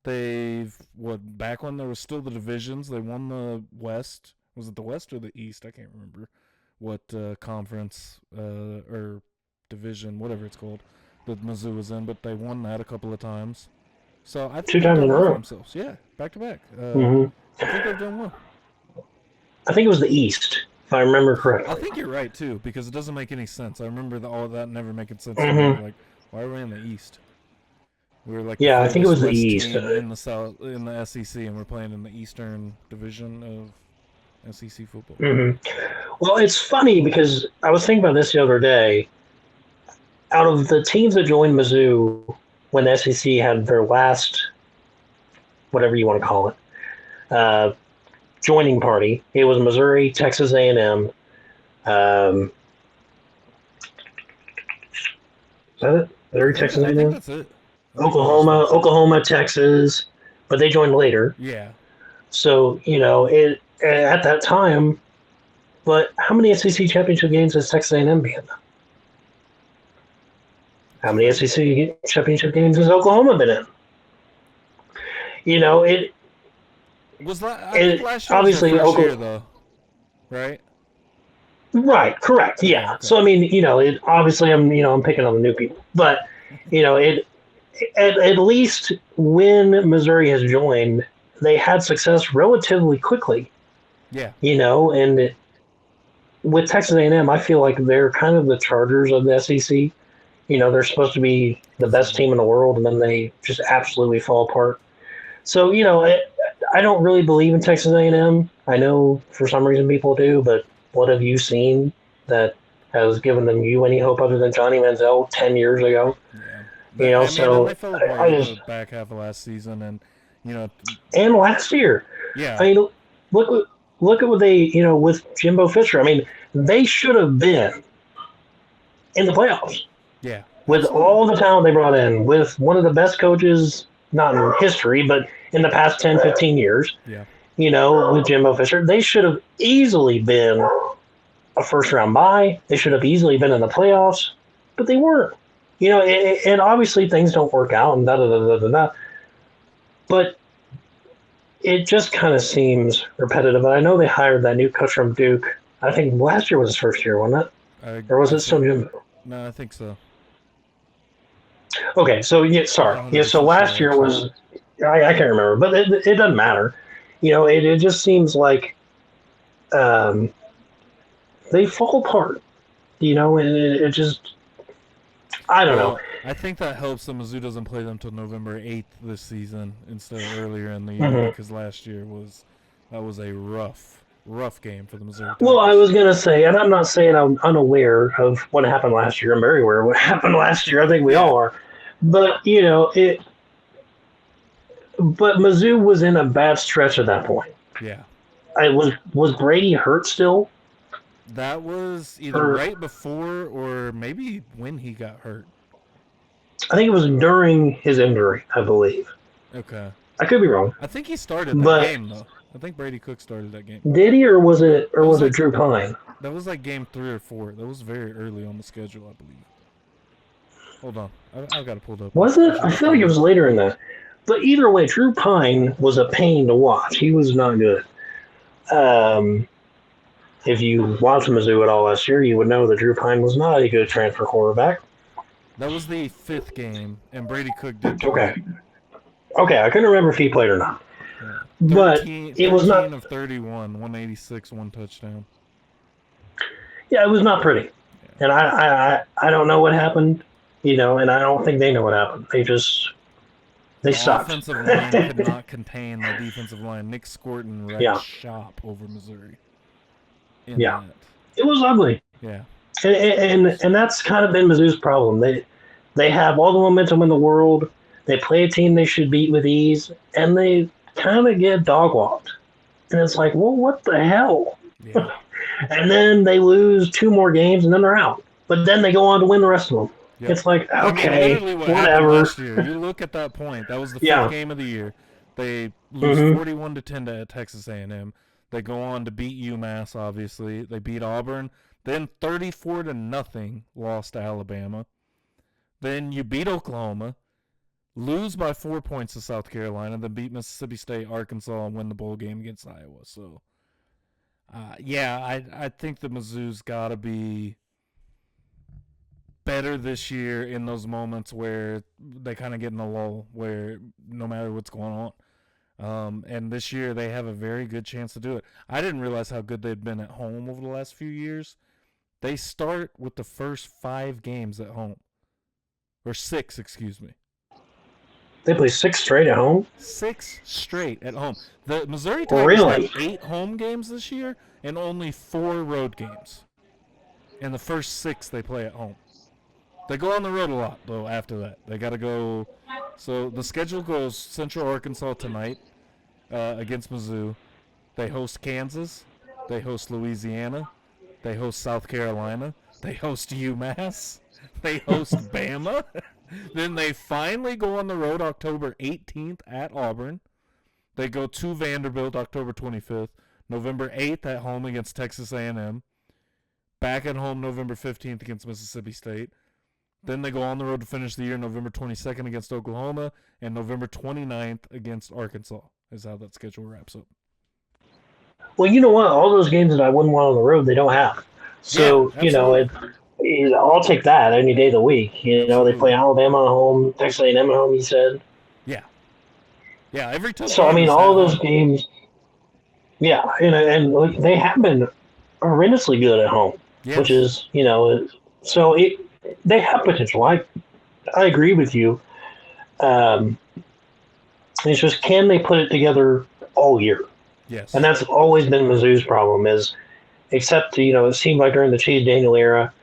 Back when there was still the divisions, they won the West. Was it the West or the East? I can't remember what conference or division, whatever it's called, that Mizzou was in, but they won that a couple of times. So I think 2 times in a row. Themselves. Yeah, back to back. I think they've done well. I think it was the East, if I remember correctly. I think you're right too, because it doesn't make any sense. I remember all of that never making sense. Like, why are we in the East? We were like, I think it was the East in the South, in the SEC, and we're playing in the Eastern Division of SEC football. Well, it's funny because I was thinking about this the other day. Out of the teams that joined Mizzou when the SEC had their last, whatever you want to call it, joining party, it was Missouri, Texas A&M. Is that it? Missouri, Texas A&M? I think that's it. Oklahoma, Texas, but they joined later. Yeah. So, at that time, but how many SEC championship games has Texas A&M been in? How many SEC championship games has Oklahoma been in? It was I think last year obviously was their first year, though, right? Right, correct, yeah. Okay. So I mean, obviously I'm picking on the new people, but at least when Missouri has joined, they had success relatively quickly. Yeah. And with Texas A&M, I feel like they're kind of the Chargers of the SEC. They're supposed to be the best team in the world, and then they just absolutely fall apart. So, I don't really believe in Texas A&M. I know for some reason people do, but what have you seen that has given them any hope other than Johnny Manziel 10 years ago? Yeah. So they fell apart in the back half of last season, and and last year. Yeah. I mean, look at what they with Jimbo Fisher. I mean, they should have been in the playoffs. Yeah. With all the talent they brought in, with one of the best coaches, not in history, but in the past 10, 15 years. Yeah. With Jimbo Fisher, they should have easily been a first-round bye. They should have easily been in the playoffs, but they weren't. And obviously things don't work out and da-da-da-da-da-da. But it just kind of seems repetitive. I know they hired that new coach from Duke. I think last year was his first year, wasn't it? Or was it still Jimbo? No, I think so. Okay, so so last year was I can't remember, but it doesn't matter. It just seems like they fall apart. And it just I don't know. I think that helps that Mizzou doesn't play them until November 8th this season instead of earlier in the year, because last year was a rough game for the Missouri Tigers. Well, I was going to say, and I'm not saying I'm unaware of what happened last year. I'm very aware of what happened last year. I think we all are. But, but Mizzou was in a bad stretch at that point. Yeah. Was Brady hurt still? That was either right before or maybe when he got hurt. I think it was during his injury, I believe. Okay. I could be wrong. I think he started that game, though. I think Brady Cook started that game. Did he, or was it Drew Pine? That was like game 3 or 4. That was very early on the schedule, I believe. Hold on. I've got it pulled up. Was it? I feel like it was later in that. But either way, Drew Pine was a pain to watch. He was not good. Um, if you watched Mizzou at all last year, you would know that Drew Pine was not a good transfer quarterback. That was the 5th game, and Brady Cook did play. Okay. Okay, I couldn't remember if he played or not. Yeah. But 13, it was 13 not. of 31, 186, 1 touchdown. Yeah, it was not pretty. Yeah. And I don't know what happened, and I don't think they know what happened. They The sucked. offensive line could not contain the defensive line. Nick Scorton wrecked Yeah. shop over Missouri. Yeah. That. It was ugly. Yeah. And that's kind of been Mizzou's problem. They have all the momentum in the world. They play a team they should beat with ease, and they kind of get dog walked. And it's like, well, what the hell? Yeah. And then they lose 2 more games, and then they're out. But then they go on to win the rest of them. Yep. It's like, okay, I mean, literally what happened whatever. last year. You look at that point. That was the 5th game of the year. They lose 41-10 to Texas A&M. They go on to beat UMass, obviously. They beat Auburn. Then 34-0 lost to Alabama. Then you beat Oklahoma, lose by 4 points to South Carolina, then beat Mississippi State, Arkansas, and win the bowl game against Iowa. So, I think the Mizzou's got to be better this year in those moments where they kind of get in a lull, where no matter what's going on. And this year they have a very good chance to do it. I didn't realize how good they'd been at home over the last few years. They start with the first 5 games at home. Or 6, excuse me. They play 6 straight at home? 6 straight at home. The Missouri Tigers have 8 home games this year and only 4 road games. And the first 6 they play at home. They go on the road a lot, though, after that. They got to go. So the schedule goes Central Arkansas tonight against Mizzou. They host Kansas. They host Louisiana. They host South Carolina. They host UMass. They host Bama. Then they finally go on the road October 18th at Auburn. They go to Vanderbilt October 25th. November 8th at home against Texas A&M. Back at home November 15th against Mississippi State. Then they go on the road to finish the year November 22nd against Oklahoma and November 29th against Arkansas is how that schedule wraps up. Well, you know what? All those games that I wouldn't want on the road, they don't have. So, I'll take that any day of the week. They play Alabama at home, Texas A&M at home, you said. Yeah. Yeah, every time. So, I mean, all those games, yeah, and they have been horrendously good at home, which is, so they have potential. I agree with you. It's just, can they put it together all year? Yes. And that's always been Mizzou's problem except, it seemed like during the Chase Daniel era,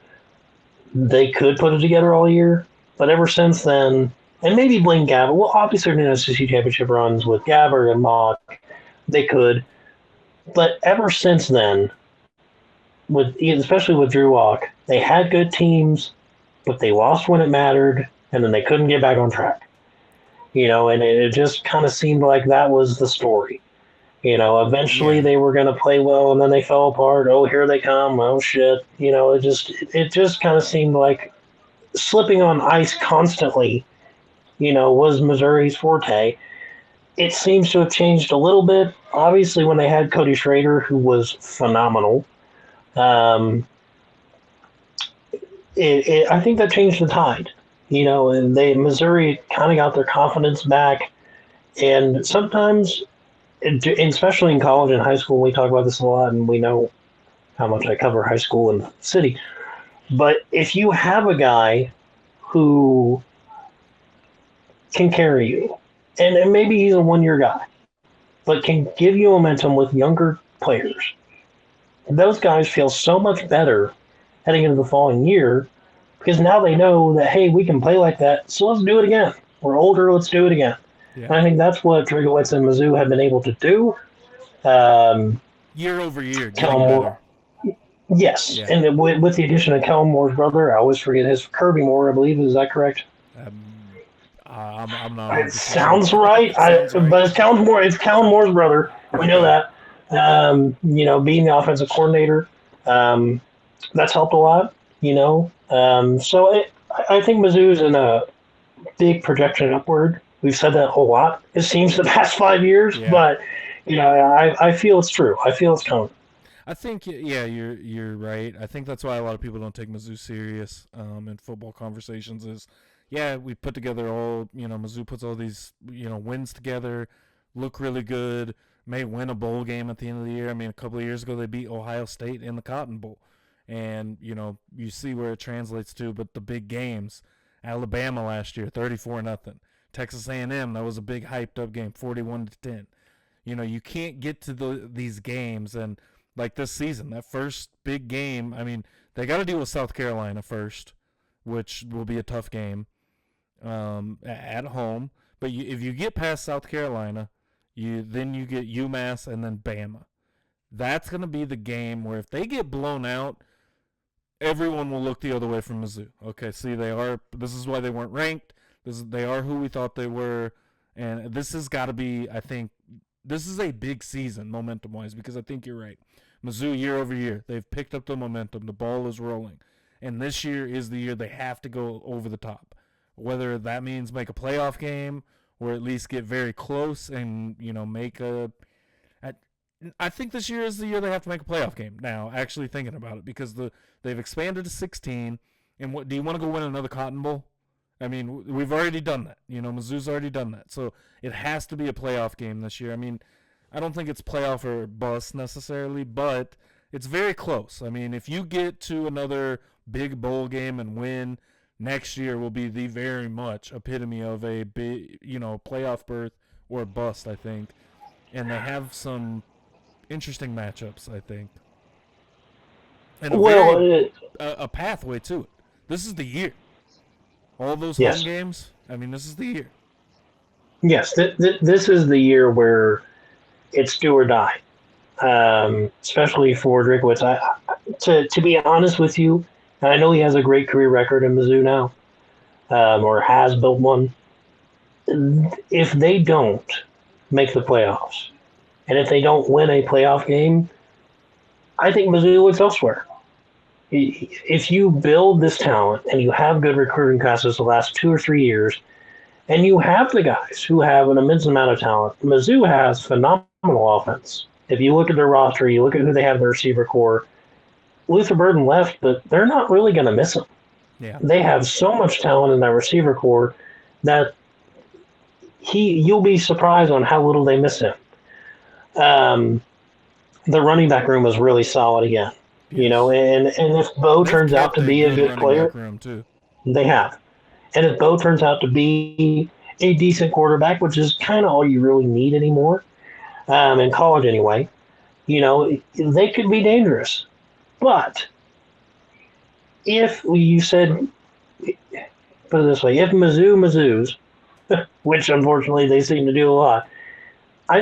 they could put it together all year. But ever since then, and maybe blame Gabbard. Well, obviously in the SEC championship runs with Gabbard and Mock, they could. But ever since then, especially with Drew Lock, they had good teams, but they lost when it mattered, and then they couldn't get back on track. And it just kind of seemed like that was the story. Eventually they were going to play well, and then they fell apart. Oh, here they come. Oh, shit. It just kind of seemed like slipping on ice constantly, was Missouri's forte. It seems to have changed a little bit. Obviously, when they had Cody Schrader, who was phenomenal, I think that changed the tide. And Missouri kind of got their confidence back. And sometimes, especially in college and high school, we talk about this a lot, and we know how much I cover high school and city. But if you have a guy who can carry you, and maybe he's a one-year guy, but can give you momentum with younger players, those guys feel so much better heading into the following year because now they know that, hey, we can play like that, so let's do it again. We're older, let's do it again. Yeah. And I think that's what Drigowitz and Mizzou have been able to do. Year over year. Yes, yeah. And with the addition of Kellen Moore's brother, I always forget his Kirby Moore, I believe. Is that correct? I'm not. It sounds right. But it's Kellen Moore. It's Kellen Moore's brother. We know that. Being the offensive coordinator, that's helped a lot. So I think Mizzou's in a big projection upward. We've said that a whole lot, it seems, the past 5 years, Yeah. but I feel it's true. I feel it's coming. I think yeah, you're right. I think that's why a lot of people don't take Mizzou serious in football conversations. Is yeah, we put together all Mizzou puts all these wins together, look really good, may win a bowl game at the end of the year. I mean, a couple of years ago they beat Ohio State in the Cotton Bowl, and you see where it translates to. But the big games, Alabama last year, 34-0. Texas A&M, that was a big hyped up game, 41-10. You can't get to these games and like this season, that first big game. I mean, they got to deal with South Carolina first, which will be a tough game at home. But if you get past South Carolina, then you get UMass and then Bama. That's going to be the game where if they get blown out, everyone will look the other way from Mizzou. Okay, see, this is why they weren't ranked. They are who we thought they were. And this has got to be, I think, this is a big season momentum-wise because I think you're right. Mizzou, year over year, they've picked up the momentum. The ball is rolling. And this year is the year they have to go over the top. Whether that means make a playoff game or at least get very close and, make a... I think this year is the year they have to make a playoff game now, actually thinking about it, because they've expanded to 16. And do you want to go win another Cotton Bowl? I mean, we've already done that. Mizzou's already done that. So it has to be a playoff game this year. I mean, I don't think it's playoff or bust necessarily, but it's very close. I mean, if you get to another big bowl game and win, next year will be the very much epitome of a big, playoff berth or bust, I think. And they have some interesting matchups, I think. And a pathway to it. This is the year. All those home games, I mean, this is the year. Yes, this is the year where it's do or die, especially for Drinkwitz. To be honest with you, and I know he has a great career record in Mizzou now, or has built one. If they don't make the playoffs, and if they don't win a playoff game, I think Mizzou looks elsewhere. If you build this talent and you have good recruiting classes the last 2 or 3 years, and you have the guys who have an immense amount of talent, Mizzou has phenomenal offense. If you look at their roster, you look at who they have in their receiver core, Luther Burden left, but they're not really going to miss him. Yeah. They have so much talent in that receiver core that you'll be surprised on how little they miss him. The running back room is really solid again. Yes. And if Bo turns out to be a good player, they have. And if Bo turns out to be a decent quarterback, which is kind of all you really need anymore, in college anyway, they could be dangerous. But if you said, put it this way, if Mizzou's, which unfortunately they seem to do a lot,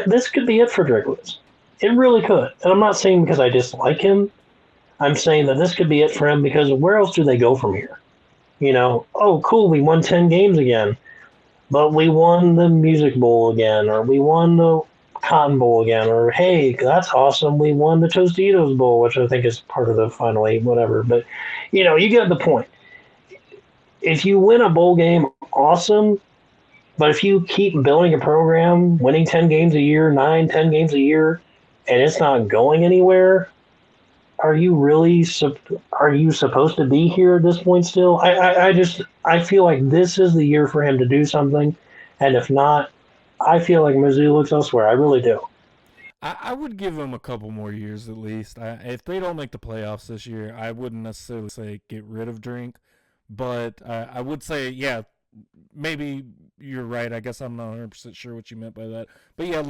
this could be it for Drinkwitz. It really could. And I'm not saying because I dislike him. I'm saying that this could be it for him because where else do they go from here? Oh, cool, we won 10 games again, but we won the Music Bowl again, or we won the Cotton Bowl again, or hey, that's awesome, we won the Tostitos Bowl, which I think is part of the Final Eight, whatever. But, you get the point. If you win a bowl game, awesome, but if you keep building a program, winning 10 games a year, 10 games a year, and it's not going anywhere, are you supposed to be here at this point still? I feel like this is the year for him to do something, and if not, I feel like Mizzou looks elsewhere. I really do. I would give him a couple more years at least. If they don't make the playoffs this year, I wouldn't necessarily say get rid of Drink, but I would say, yeah, maybe you're right. I guess I'm not 100% sure what you meant by that. But yeah,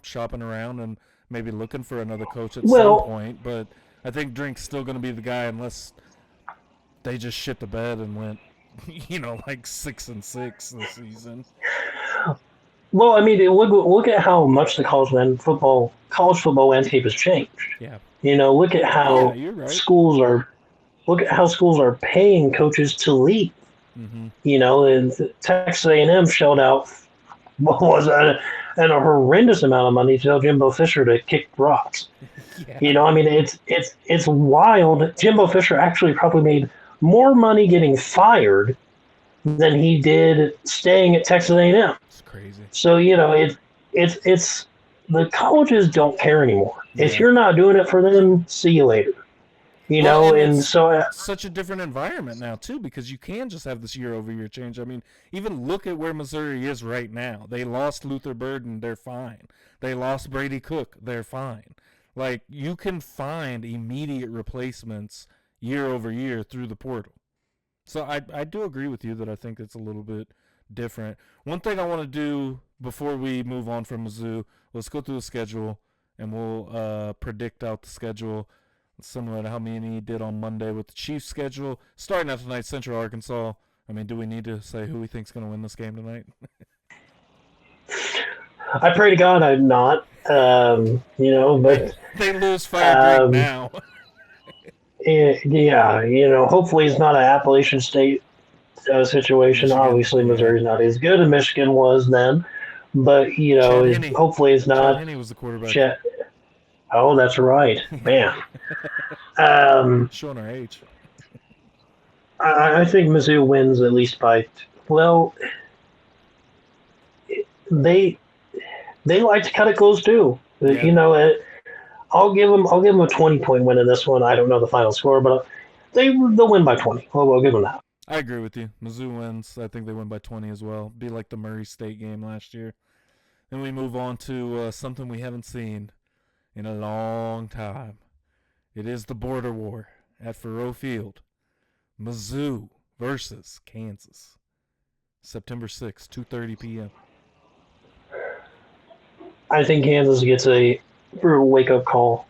shopping around, and maybe looking for another coach at some point, but I think Drink's still going to be the guy unless they just shit the bed and went, like 6-6 this season. Well, I mean, look at how much the college football landscape has changed. Yeah. Look at how schools are paying coaches to leave. Mm-hmm. And Texas A&M shelled out what was a horrendous amount of money to tell Jimbo Fisher to kick rocks. Yeah. I mean, it's wild. Jimbo Fisher actually probably made more money getting fired than he did staying at Texas A&M. It's crazy. So it's the colleges don't care anymore. If Yeah. you're not doing it for them, see you later. Well, and And it's so such a different environment now too, because you can just have this year-over-year change. I mean, even look at where Missouri is right now. They lost Luther Burden, they're fine. They lost Brady Cook, they're fine. Like, you can find immediate replacements year over year through the portal. So I do agree with you that I think it's a little bit different. One thing I want to do before we move on from Mizzou, let's go through the schedule and we'll predict out the schedule similar to how many did on Monday with the Chiefs schedule. Starting out tonight, Central Arkansas. I mean, do we need to say who we think's going to win this game tonight? I pray to God I'm not. But they lose Fire Drake now. yeah, hopefully it's not an Appalachian State situation. Michigan, Obviously, yeah. Missouri's not as good as Michigan was then, but Chad Henne. hopefully it's Chad not. Henne was the quarterback. Oh, that's right, man. Showing our age. I think Mizzou wins at least by. Well, they they like to cut it close too. Yeah. I'll give them a 20-point win in this one. I don't know the final score, but they'll win by 20. Well, I'll give them that. I agree with you. Mizzou wins. I think they win by 20 as well. Be like the Murray State game last year. Then we move on to something we haven't seen in a long time. It is the border war at Faurot Field. Mizzou versus Kansas. September 6th, 2:30 p.m. I think Kansas gets a brutal wake up call.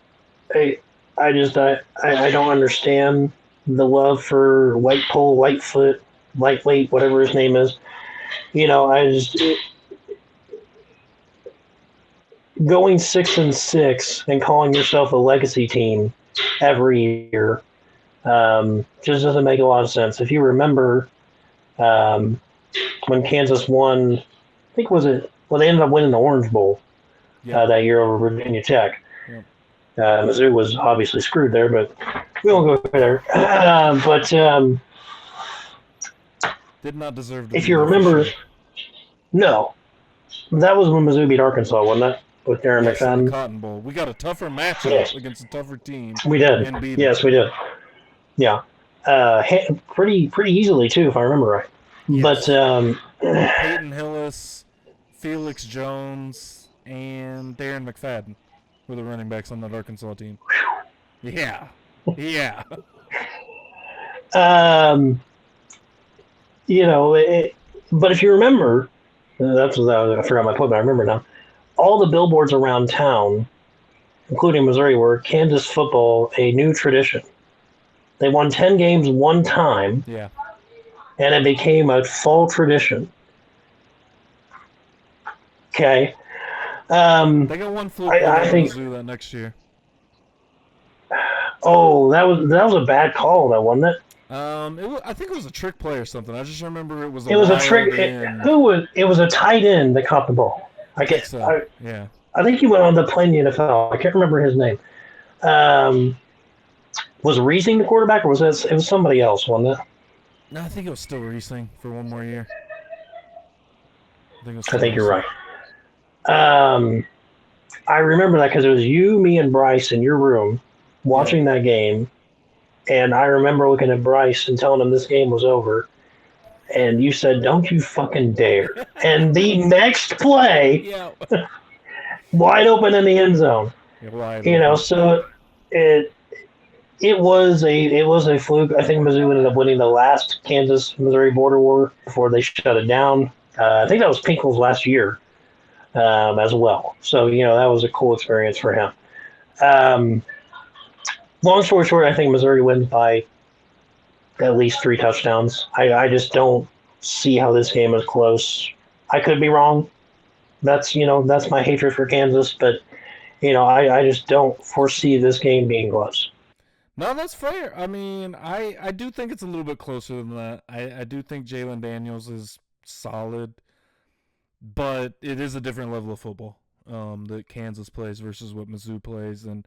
I don't understand the love for White Pole, Whitefoot, Lightweight, whatever his name is. Going 6-6 and calling yourself a legacy team every year just doesn't make a lot of sense. If you remember when Kansas won, I think they ended up winning the Orange Bowl that year over Virginia Tech. Yep. Mizzou was obviously screwed there, but we won't go there. Did not deserve to if be you there. remember, sure. no, that was when Mizzou beat Arkansas, wasn't it? With Darren McFadden. In the Cotton Bowl. We got a tougher matchup against a tougher team. We did. Yes, we did. Yeah. Pretty easily, too, if I remember right. Yes. But Peyton Hillis, Felix Jones, and Darren McFadden were the running backs on that Arkansas team. Yeah. Yeah. But if you remember, I forgot my point, but I remember now. All the billboards around town, including Missouri, were Kansas football, a new tradition. They won 10 games one time. Yeah. And it became a fall tradition. Okay. They got one fluke I think Mizzou that next year. Oh, that was a bad call, though, wasn't it? I think it was a trick play or something. I just remember it was a trick. It was a tight end that caught the ball. I think he went on to play in the NFL. I can't remember his name. Was Reesing the quarterback, or was it was somebody else, wasn't it? No, I think it was still Reesing for one more year. I think you're right. I remember that because it was you, me, and Bryce in your room watching that game, and I remember looking at Bryce and telling him this game was over, and you said, "Don't you fucking dare!" And the next play, wide open in the end zone. So it was a fluke. I think Mizzou ended up winning the last Kansas-Missouri border war before they shut it down. I think that was Pinkel's last year as well. So, that was a cool experience for him. Long story short, I think Missouri wins by at least 3 touchdowns. I just don't see how this game is close. I could be wrong. That's my hatred for Kansas, but, I just don't foresee this game being close. No, that's fair. I mean, I do think it's a little bit closer than that. I do think Jalen Daniels is solid, but it is a different level of football that Kansas plays versus what Mizzou plays. And,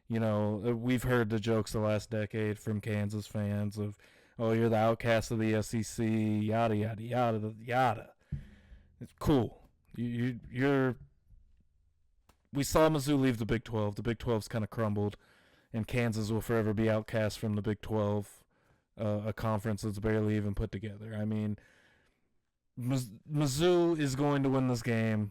we've heard the jokes the last decade from Kansas fans of, oh, you're the outcast of the SEC, yada yada yada yada. It's cool. You're. We saw Mizzou leave the Big 12. The Big 12's kind of crumbled, and Kansas will forever be outcast from the Big 12, a conference that's barely even put together. I mean, Mizzou is going to win this game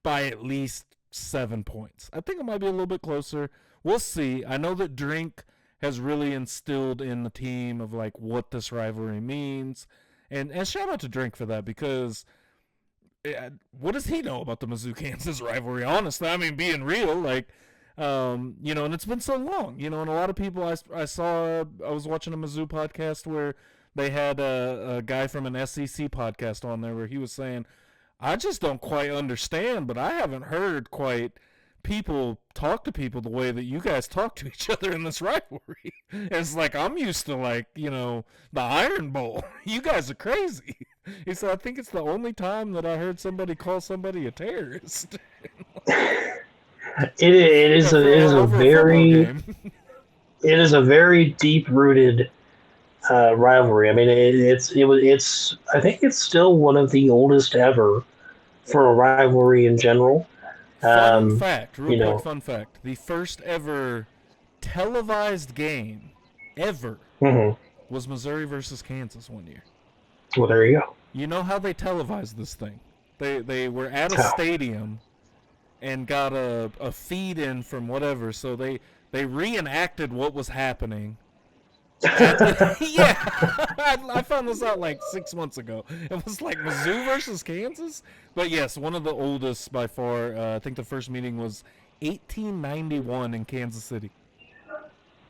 by at least 7 points. I think it might be a little bit closer. We'll see. I know that Drink has really instilled in the team of like what this rivalry means, and shout out to Drink for that, because what does he know about the Mizzou-Kansas rivalry? Honestly, I mean, being real, like, and it's been so long, and a lot of people I was watching a Mizzou podcast where they had a guy from an SEC podcast on there where he was saying, I just don't quite understand, but I haven't heard quite people talk to people the way that you guys talk to each other in this rivalry. It's like, I'm used to, like, the Iron Bowl. You guys are crazy. He said, I think it's the only time that I heard somebody call somebody a terrorist. It is a very deep rooted rivalry. I mean, it's I think it's still one of the oldest ever for a rivalry in general. Fun fact. The first ever televised game ever was Missouri versus Kansas one year. Well, there you go. You know how they televised this thing? They were at a stadium and got a feed in from whatever, so they reenacted what was happening. Yeah, I found this out like 6 months ago. It was like Mizzou versus Kansas, but yes, one of the oldest by far. I think the first meeting was 1891 in Kansas City.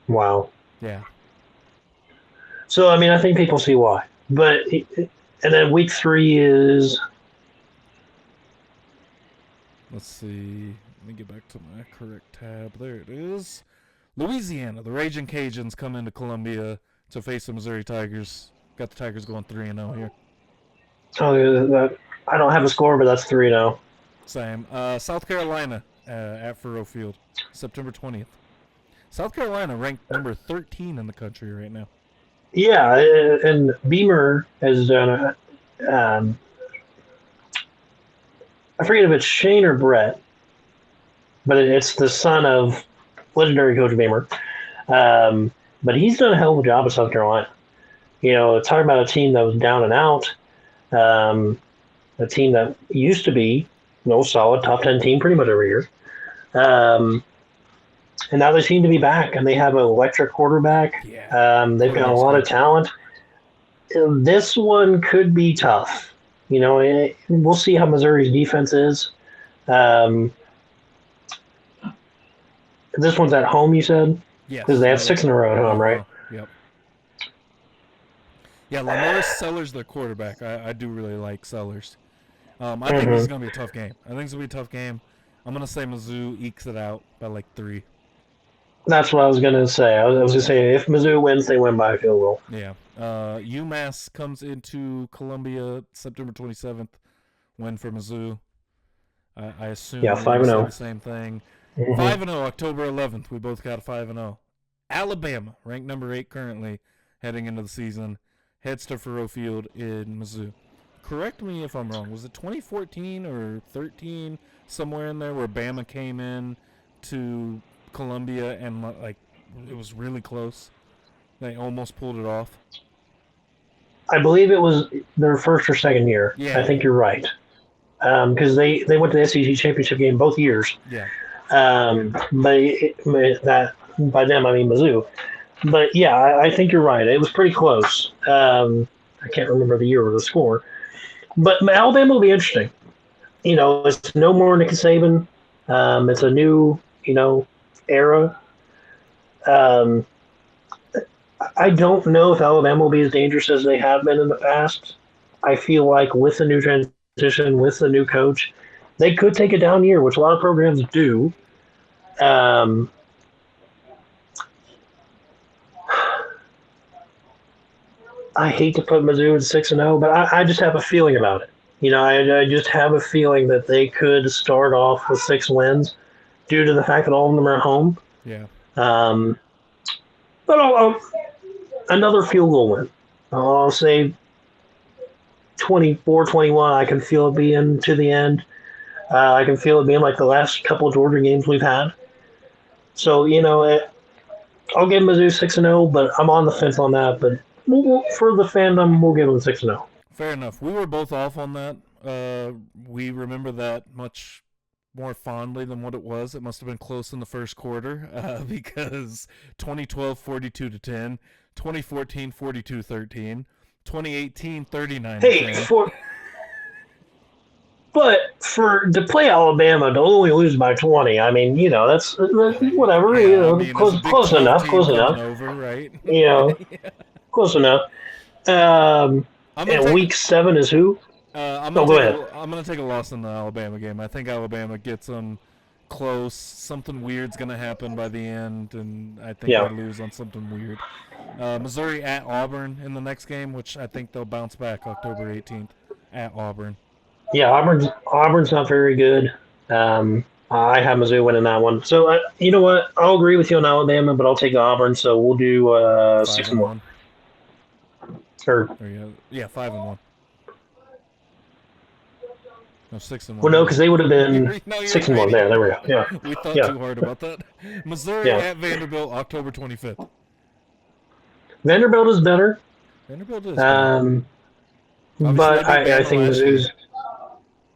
Wow. Yeah. So I mean, I think people see why, but and then week 3 is. Let's see. Let me get back to my correct tab. There it is. Louisiana, the Raging Cajuns come into Columbia to face the Missouri Tigers. Got the Tigers going 3-0 here. Oh, I don't have a score, but that's 3-0. Same. South Carolina at Faurot Field, September 20th. South Carolina ranked number 13 in the country right now. Yeah, and Beamer has done I forget if it's Shane or Brett, but it's the son of legendary Coach Beamer. But he's done a hell of a job at South Carolina. Talking about a team that was down and out, a team that used to be solid top 10 team pretty much every year. And now they seem to be back, and they have an electric quarterback. Yeah. They've got a lot of talent. This one could be tough. We'll see how Missouri's defense is. This one's at home, you said? Yes. Because they have 6 in a row at home, right? Yep. Yeah, Lamar Sellers, the quarterback. I do really like Sellers. I think this is going to be a tough game. I'm going to say Mizzou ekes it out by like 3. That's what I was going to say. I was going to say if Mizzou wins, they win by a field goal. Yeah. UMass comes into Columbia September 27th. Win for Mizzou. I assume 5-0. The same thing. 5-0, October 11th. We both got a 5-0. Alabama, ranked number 8 currently, heading into the season, heads to Faurot Field in Mizzou. Correct me if I'm wrong. Was it 2014 or 13, somewhere in there, where Bama came in to Columbia and like it was really close? They almost pulled it off. I believe it was their first or second year. Yeah. I think you're right. Because they went to the SEC championship game both years. Yeah. That by them I mean Mizzou. But yeah, I think you're right. It was pretty close. I can't remember the year or the score. But Alabama will be interesting. It's no more Nick Saban. It's a new, era. I don't know if Alabama will be as dangerous as they have been in the past. I feel like with the new transition, with the new coach, they could take a down year, which a lot of programs do. I hate to put Mizzou at 6-0, but I just have a feeling about it. I just have a feeling that they could start off with 6 wins due to the fact that all of them are at home. Yeah. But another field goal win. I'll say 24-21. I can feel it being to the end. I can feel it being like the last couple of Georgia games we've had. So, I'll give Mizzou 6-0, but I'm on the fence on that. But for the fandom, we'll give them 6-0. Fair enough. We were both off on that. We remember that much more fondly than what it was. It must have been close in the first quarter because 2012 42-10, 2014 42-13, 2018 39-10. Hey, but to play Alabama to only lose by 20, I mean, that's whatever. Yeah, I mean, close enough. Close enough. Over, right? Yeah. Close enough. And week 7 is who? I'm gonna take a loss in the Alabama game. I think Alabama gets them close. Something weird's gonna happen by the end, and I think they lose on something weird. Missouri at Auburn in the next game, which I think they'll bounce back October 18th at Auburn. Yeah, Auburn's not very good. I have Mizzou winning that one. So you know what? I'll agree with you on Alabama, but I'll take Auburn. So we'll do 6-1. Or 5-1. No, 6-1. Well, no, because they would have been 6-1. There we go. Yeah. We thought too hard about that. Missouri at Vanderbilt, October 25th. Vanderbilt is better. Vanderbilt is better. But I think Mizzou's.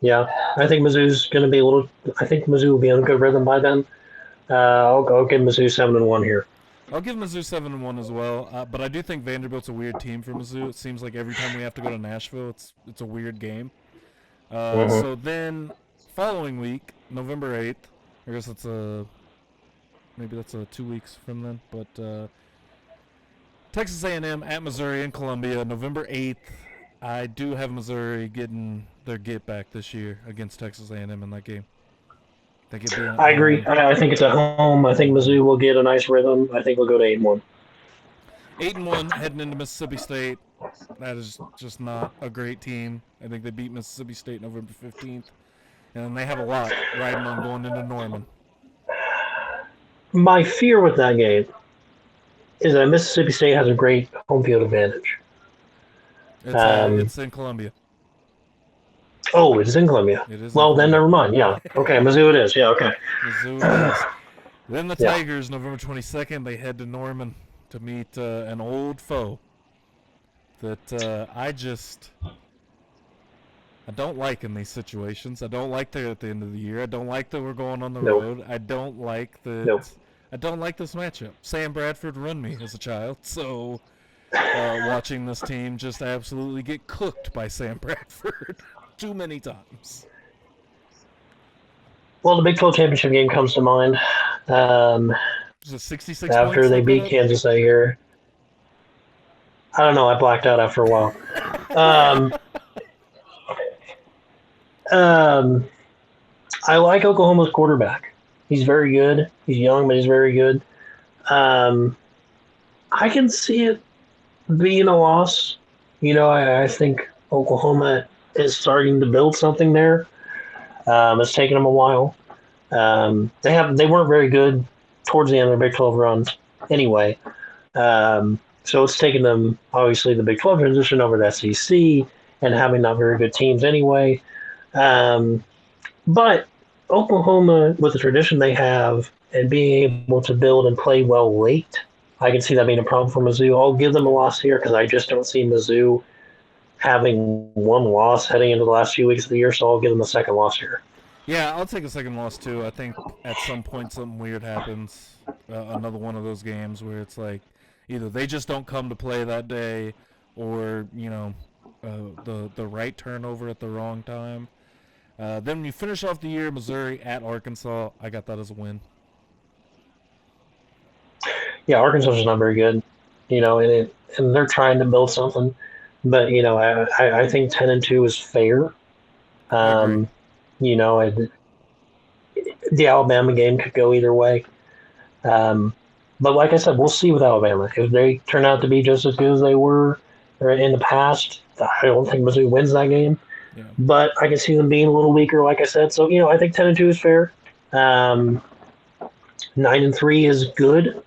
Yeah, I think Mizzou's going to be a little. I think Mizzou will be on a good rhythm by then. I'll give Mizzou 7-1 here. I'll give Mizzou 7-1 as well, but I do think Vanderbilt's a weird team for Mizzou. It seems like every time we have to go to Nashville, it's a weird game. So then, following week, November 8th, I guess maybe that's 2 weeks from then, but Texas A&M at Missouri in Columbia, November 8th. I do have Missouri getting their get back this year against Texas A&M in that game. I agree. I think it's at home. I think Mizzou will get a nice rhythm. I think we'll go to 8-1. 8-1 heading into Mississippi State. That is just not a great team. I think they beat Mississippi State November 15th. And they have a lot riding on going into Norman. My fear with that game is that Mississippi State has a great home field advantage. It's in Columbia. Oh, it's in Columbia. It is. Well, then never mind. Yeah. Okay, Mizzou it is. Yeah, okay. Mizzou it is. Then the Tigers, November 22nd, they head to Norman to meet an old foe that I don't like in these situations. I don't like that at the end of the year. I don't like that we're going on the road. I don't like that. I don't like this matchup. Sam Bradford run me as a child, so watching this team just absolutely get cooked by Sam Bradford too many times. Well, the Big 12 championship game comes to mind. Was it 66 after points they beat Kansas that year. I don't know. I blacked out after a while. I like Oklahoma's quarterback. He's very good. He's young, but he's very good. I can see it being a loss. I think Oklahoma is starting to build something there. It's taken them a while. They weren't very good towards the end of their Big 12 runs anyway. So it's taken them, obviously, the Big 12 transition over to SEC and having not very good teams anyway. But Oklahoma, with the tradition they have and being able to build and play well late, I can see that being a problem for Mizzou. I'll give them a loss here because I just don't see Mizzou having one loss heading into the last few weeks of the year, so I'll give them a second loss here. Yeah, I'll take a second loss too. I think at some point something weird happens. Another one of those games where it's like either they just don't come to play that day or, the right turnover at the wrong time. Then when you finish off the year, Missouri at Arkansas, I got that as a win. Yeah, Arkansas is not very good, and they're trying to build something. But, I think 10-2 is fair. The Alabama game could go either way. But like I said, we'll see with Alabama. If they turn out to be just as good as they were in the past, I don't think Mizzou wins that game. Yeah. But I can see them being a little weaker, like I said. So, I think 10-2 is fair. 9-3 is good.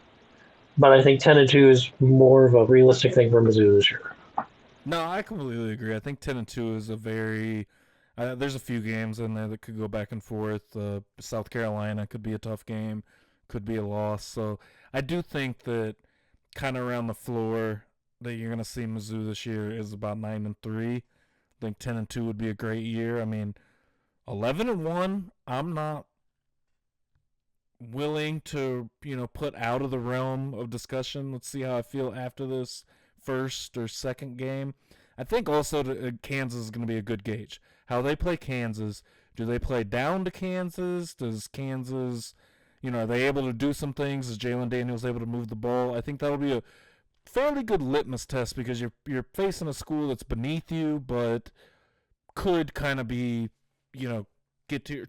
but I think 10-2 is more of a realistic thing for Mizzou this year. No, I completely agree. I think 10-2 is a very. There's a few games in there that could go back and forth. South Carolina could be a tough game, could be a loss. So I do think that kind of around the floor that you're going to see Mizzou this year is about 9-3. I think 10-2 would be a great year. I mean, 11-1. I'm not willing to put out of the realm of discussion. Let's see how I feel after this first or second game. I think also Kansas is going to be a good gauge. How they play Kansas. Do they play down to Kansas? Does Kansas, are they able to do some things? Is Jalen Daniels able to move the ball? I think that'll be a fairly good litmus test because you're facing a school that's beneath you, but could kind of be,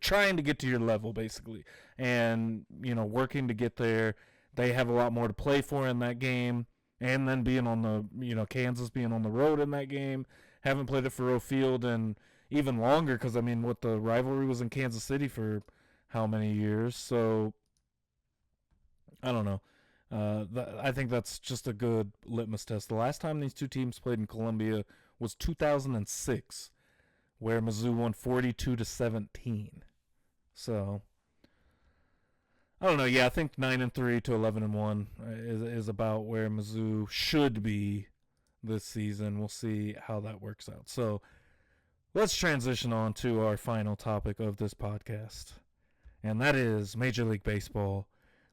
trying to get to your level basically, and working to get there. They have a lot more to play for in that game, and then being on the Kansas being on the road in that game, haven't played it for Roe Field and even longer because what the rivalry was in Kansas City for how many years? So I don't know. I think that's just a good litmus test. The last time these two teams played in Columbia was 2006, where Mizzou won 42-17. So I don't know. Yeah, I think 9-3 to 11-1 is about where Mizzou should be this season. We'll see how that works out. So let's transition on to our final topic of this podcast, and that is Major League Baseball.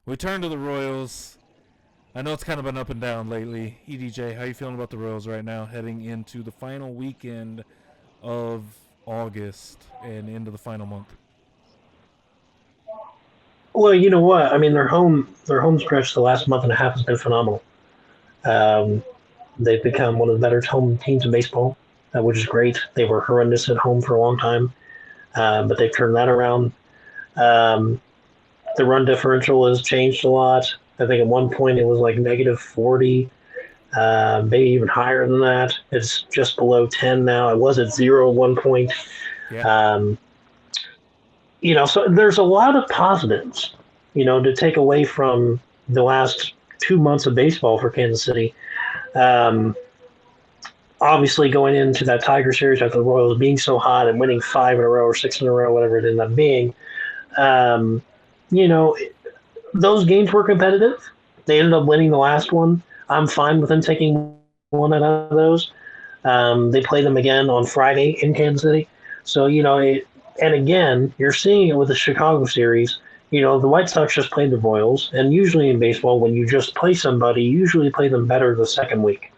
We turn to the Royals. I know it's kind of been up and down lately. EDJ, how are you feeling about the Royals right now, heading into the final weekend of August and into the final month? Well, you know what? I mean, their home stretch the last month and a half has been phenomenal. Um, they've become one of the better home teams in baseball, which is great. They were horrendous at home for a long time, but they've turned that around. Um, the run differential has changed a lot. I think at one point it was like -40, maybe even higher than that. It's just below 10 now. It was at 0 at one point. Yeah. So there's a lot of positives, to take away from the last 2 months of baseball for Kansas City. Obviously, going into that Tiger series after the Royals being so hot and winning 5 in a row or 6 in a row, whatever it ended up being, those games were competitive. They ended up winning the last one. I'm fine with them taking one out of those. They play them again on Friday in Kansas City. So, and again, you're seeing it with the Chicago series. The White Sox just played the Royals, and usually in baseball, when you just play somebody, you usually play them better the second week.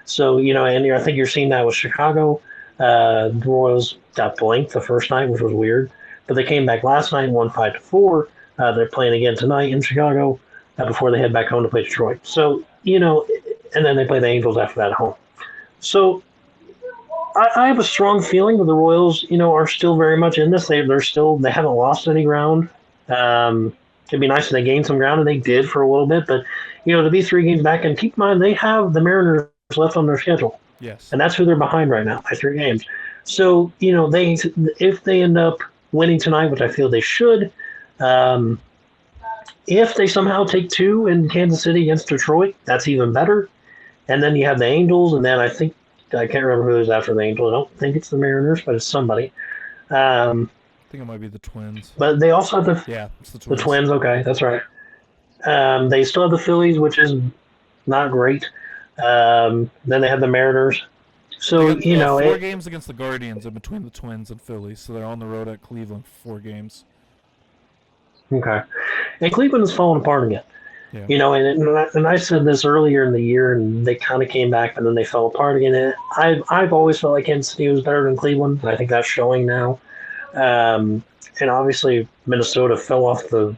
So, and I think you're seeing that with Chicago. The Royals got blanked the first night, which was weird, but they came back last night and won 5-4. They're playing again tonight in Chicago before they head back home to play Detroit. So, and then they play the Angels after that at home. So I have a strong feeling that the Royals, are still very much in this. They haven't lost any ground. It'd be nice if they gained some ground, and they did for a little bit. But to be 3 games back, and keep in mind they have the Mariners left on their schedule. Yes. And that's who they're behind right now by 3 games. So if they end up winning tonight, which I feel they should, if they somehow take 2 in Kansas City against Detroit, that's even better. And then you have the Angels, and then I can't remember who is after the Angels. I don't think it's the Mariners, but it's somebody. I think it might be the Twins. But they also have it's the Twins. The Twins, okay, that's right. They still have the Phillies, which is not great. Then they have the Mariners. So, they got, 4 games against the Guardians in between the Twins and Phillies, so they're on the road at Cleveland for 4 games. Okay. And Cleveland is falling apart again. Yeah. And I said this earlier in the year, and they kind of came back, and then they fell apart again. And I've always felt like Kansas City was better than Cleveland, and I think that's showing now. And obviously, Minnesota fell off the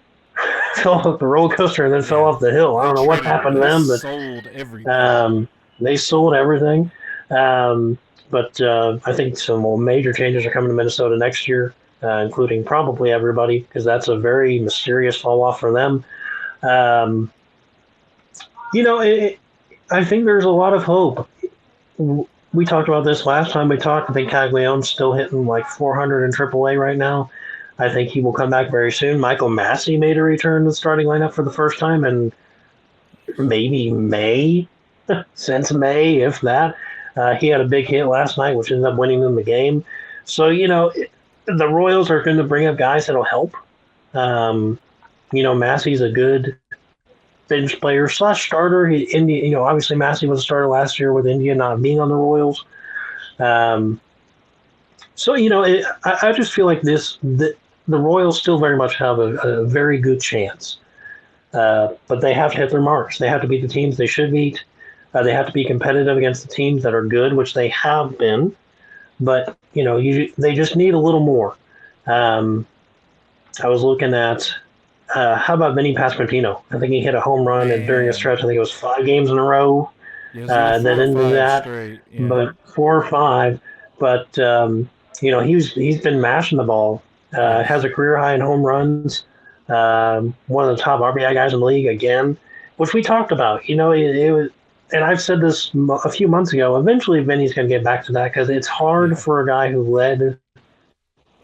roller coaster and then fell off the hill. I don't know what happened to them, but sold everything. They sold everything. But I think some major changes are coming to Minnesota next year, including probably everybody, because that's a very mysterious fall off for them. I think there's a lot of hope. We talked about this last time we talked. I think Caglianone's still hitting like 400 in AAA right now. I think he will come back very soon. Michael Massey made a return to the starting lineup for the first time in maybe May, since May, if that. He had a big hit last night, which ended up winning them the game. So, the Royals are going to bring up guys that'll help. Massey's a good bench player slash starter. Obviously Massey was a starter last year with India not being on the Royals. Um, I just feel like the Royals still very much have a very good chance. But they have to hit their marks. They have to beat the teams they should beat. They have to be competitive against the teams that are good, which they have been. But they just need a little more. I was looking at how about Vinny Pasquantino? I think he hit a home run and during a Man, stretch. I think it was 5 games in a row it was either that four or ended five that, straight. Yeah, but 4 or 5. But he's been mashing the ball. Has yes, a career high in home runs. One of the top RBI guys in the league again, which we talked about. It was, and I've said this a few months ago. Eventually, Vinny's going to get back to that because it's hard yeah, for a guy who led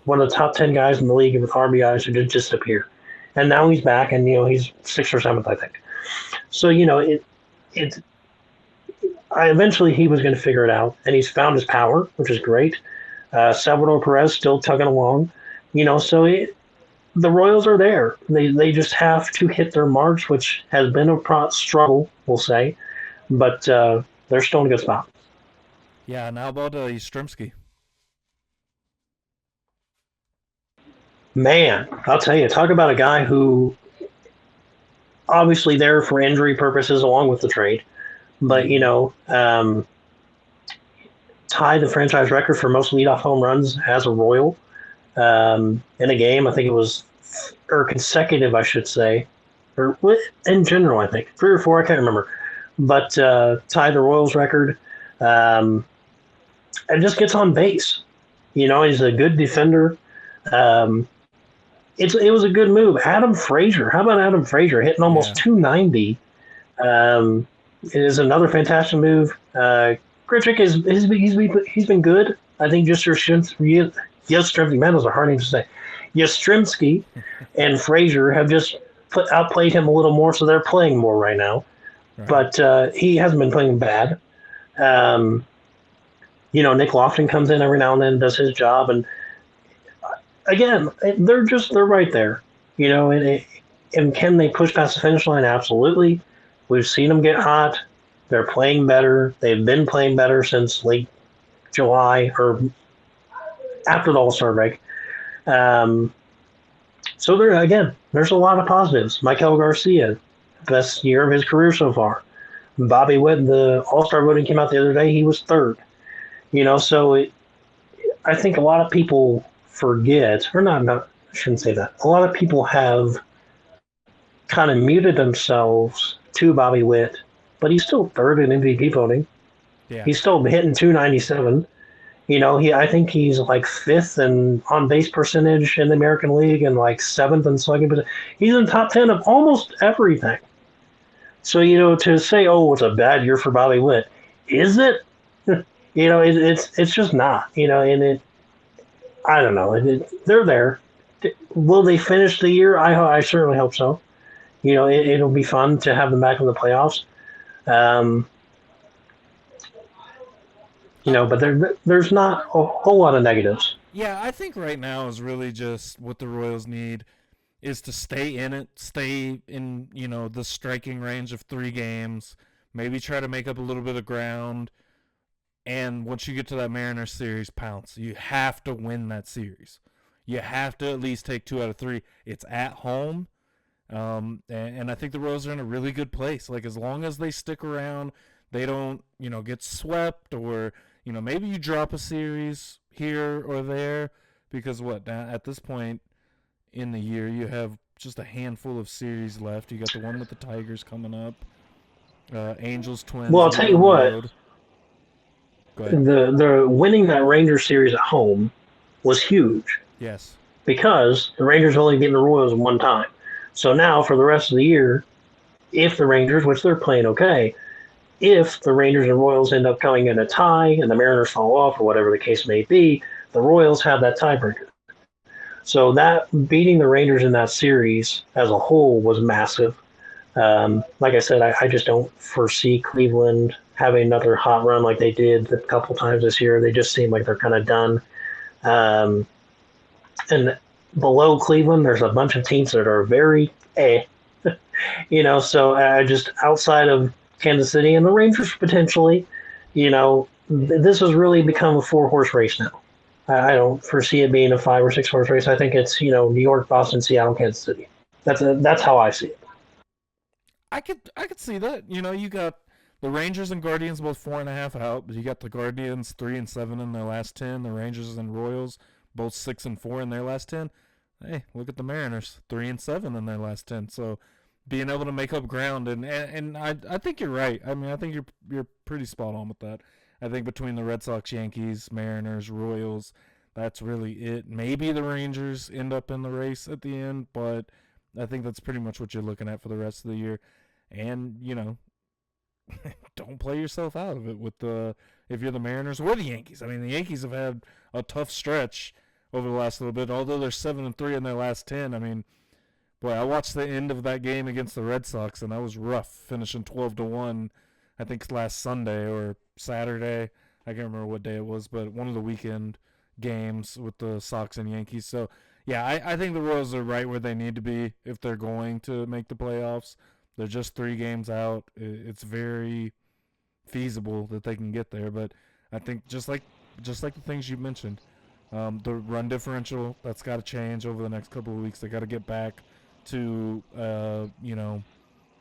one of the top 10 guys in the league with RBIs to just disappear. And now he's back, and he's sixth or seventh, I think. So it eventually he was going to figure it out, and he's found his power, which is great. Salvador Perez still tugging along, the Royals are there. They just have to hit their marks, which has been a struggle, we'll say, but they're still in a good spot. yeah. And how about Yastrzemski? Man, I'll tell you, talk about a guy who obviously there for injury purposes along with the trade, but Mm-hmm. tied the franchise record for most leadoff home runs as a Royal in a game. I think it was, or consecutive, I should say, or in general, I think 3 or 4. I can't remember, but tied the Royals record. Um, and just gets on base. He's a good defender. Um, it was a good move. Adam Frazier. How about Adam Frazier hitting almost Yeah, 290? It is another fantastic move. Grichuk he's been good. I think just Yastrzemski, man, those are hard names to say. Yastrzemski and Frazier have just outplayed him a little more, so they're playing more right now. right. But he hasn't been playing bad. Um, Nick Lofton comes in every now and then, does his job, and again, they're right there. And can they push past the finish line? Absolutely. We've seen them get hot. They're playing better. They've been playing better since late July or after the All Star break. Um, so there's a lot of positives. Michael Garcia, best year of his career so far. Bobby Witt, the All Star voting came out the other day. He was third. I think a lot of people forget, or not, I shouldn't say that. A lot of people have kind of muted themselves to Bobby Witt, but he's still third in MVP voting. Yeah, He's still hitting 297. I think he's like fifth in on base percentage in the American League and like seventh in slugging. But he's in the top 10 of almost everything. So to say, oh, it's a bad year for Bobby Witt, is it? It's just not. And I don't know. They're there. Will they finish the year? I certainly hope so. It'll be fun to have them back in the playoffs. Um, I, but there's not a whole lot of negatives. yeah. I think right now is really just what the Royals need is to stay in it, stay in the striking range of 3 games, maybe try to make up a little bit of ground, and once you get to that Mariners series, pounce. You have to win that series. You have to at least take 2 out of 3. It's at home. And I think the Royals are in a really good place. Like, as long as they stick around, they don't, get swept or, maybe you drop a series here or there because at this point in the year, you have just a handful of series left. You got the one with the Tigers coming up, Angels, Well, Twins, I'll then tell you're you on the what, road. Go ahead. the winning that Rangers series at home was huge Yes. because the Rangers only beat the Royals one time. So now for the rest of the year, if the Rangers, which they're playing okay, if the Rangers and Royals end up coming in a tie and the Mariners fall off or whatever the case may be, the Royals have that tiebreaker. So that beating the Rangers in that series as a whole was massive. Like I said, I just don't foresee Cleveland having another hot run like they did a couple times this year. They just seem like they're kind of done. Um, and below Cleveland, there's a bunch of teams that are very so just outside of Kansas City and the Rangers potentially, this has really become a four-horse race now. I don't foresee it being a 5 or 6 horse race. I think it's New York, Boston, Seattle, Kansas City. That's how I see it. I could see that. You got the Rangers and Guardians both 4.5 out, but you got the Guardians 3-7 in their last 10. The Rangers and Royals both 6-4 in their last 10. Hey, look at the Mariners 3-7 in their last 10. So being able to make up ground and I think you're right. I mean, I think you're pretty spot on with that. I think between the Red Sox, Yankees, Mariners, Royals, that's really it. Maybe the Rangers end up in the race at the end, but I think that's pretty much what you're looking at for the rest of the year. And don't play yourself out of it with the if you're the Mariners or the Yankees. I mean, the Yankees have had a tough stretch over the last little bit. Although they're 7-3 in their last 10. I mean, boy, I watched the end of that game against the Red Sox, and that was rough, finishing 12-1. I think last Sunday or Saturday. I can't remember what day it was, but one of the weekend games with the Sox and Yankees. So yeah, I think the Royals are right where they need to be if they're going to make the playoffs. They're just 3 games out. It's very feasible that they can get there, but I think just like the things you mentioned, the run differential that's got to change over the next couple of weeks. They got to get back to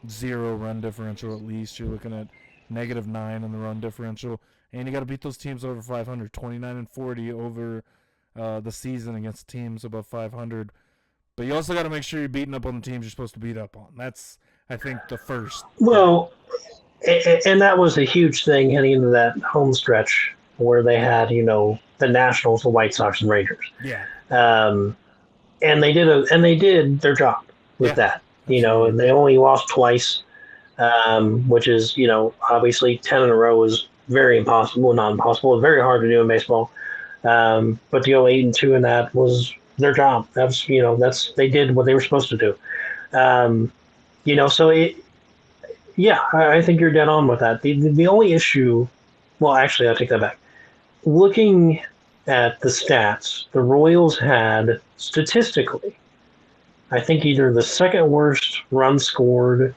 0 run differential at least. You're looking at -9 in the run differential, and you got to beat those teams over 500. 29-40 over the season against teams above 500. But you also got to make sure you're beating up on the teams you're supposed to beat up on. That's, I think, the first thing. Well, and that was a huge thing heading into that home stretch where they had the Nationals, the White Sox, and Rangers. Yeah. Um, and they did their job with Yeah. that. Absolutely. And they only lost twice, which is obviously 10 in a row is very impossible, not impossible, very hard to do in baseball. But to go 8-2 in that was their job. That's they did what they were supposed to do. Um, so yeah, I think you're dead on with that. The only issue, well, actually, I take that back. Looking at the stats, the Royals had statistically, I think either the second worst run scored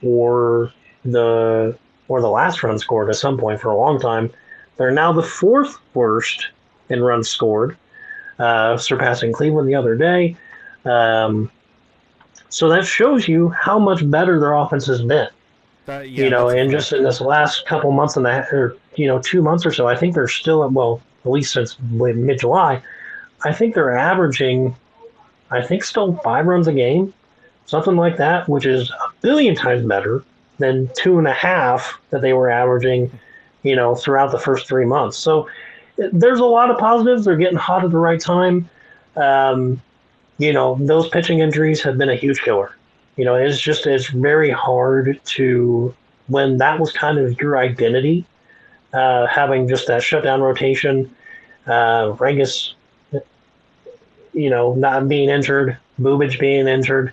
or the the last run scored at some point for a long time. They're now the fourth worst in runs scored, surpassing Cleveland the other day. Um, so that shows you how much better their offense has been. Yeah, that's a And just fact. in this last couple months and that, or 2 months or so, I think they're still at least since mid July. I think they're averaging, I think still 5 runs a game, something like that, which is a billion times better than 2.5 that they were averaging, throughout the first 3 months. So there's a lot of positives. They're getting hot at the right time. Um, those pitching injuries have been a huge killer. It's very hard to when that was kind of your identity, having just that shutdown rotation, Rangus, not being injured, Bubich being injured.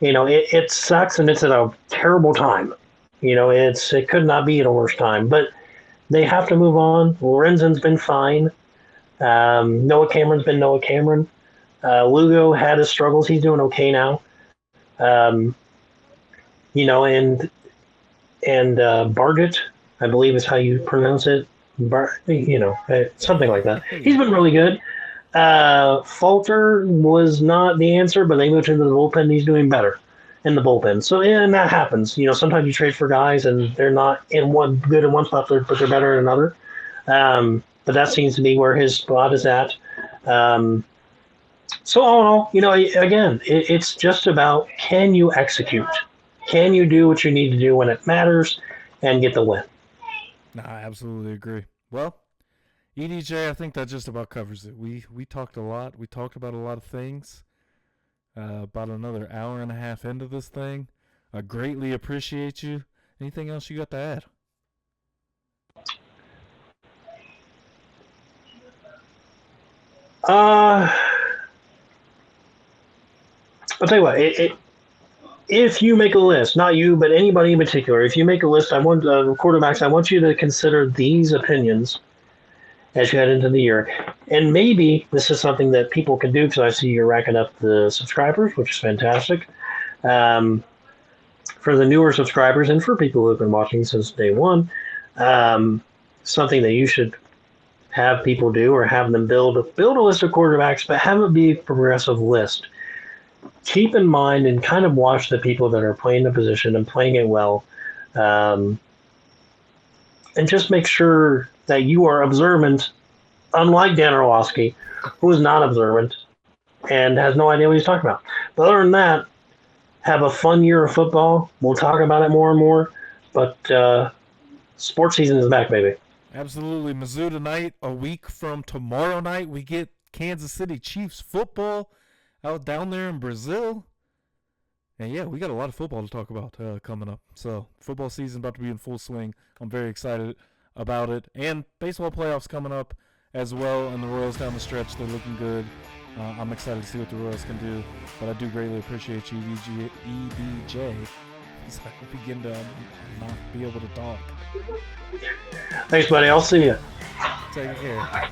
It sucks and it's at a terrible time. It could not be at a worse time, but they have to move on. Lorenzen's been fine. Noah Cameron's been Noah Cameron. Lugo had his struggles. He's doing okay now. Um, and Bargett, I believe is how you pronounce it. Something like that. He's Yeah. been really good. Falter was not the answer, but they moved into the bullpen. He's doing better in the bullpen. So, and that happens. Sometimes you trade for guys and they're not in one good in one spot, but they're better in another. But that seems to be where his spot is at. So all in all, again, it's just about can you execute? Can you do what you need to do when it matters and get the win? No, I absolutely agree. Well, EDJ, I think that just about covers it. We talked a lot. We talked about a lot of things. About another hour and a half into this thing. I greatly appreciate you. Anything else you got to add? Uh, I'll tell you what. if you make a list, not you, but anybody in particular, if you make a list, I want quarterbacks. I want you to consider these opinions as you head into the year. And maybe this is something that people can do because I see you're racking up the subscribers, which is fantastic. For the newer subscribers and for people who have been watching since day one, something that you should have people do or have them build a list of quarterbacks, but have it be a progressive list. Keep in mind and kind of watch the people that are playing the position and playing it well, and just make sure that you are observant, unlike Dan Orlovsky, who is not observant and has no idea what he's talking about. But other than that, have a fun year of football. We'll talk about it more and more, but sports season is back, baby. Absolutely. Mizzou tonight, a week from tomorrow night, we get Kansas City Chiefs football out down there in Brazil. And yeah, we got a lot of football to talk about coming up. So football season about to be in full swing. I'm very excited about it. And baseball playoffs coming up as well. And the Royals down the stretch, they're looking good. I'm excited to see what the Royals can do. But I do greatly appreciate you, EBJ. As I begin to not be able to talk. Thanks, buddy. I'll see you. Take care.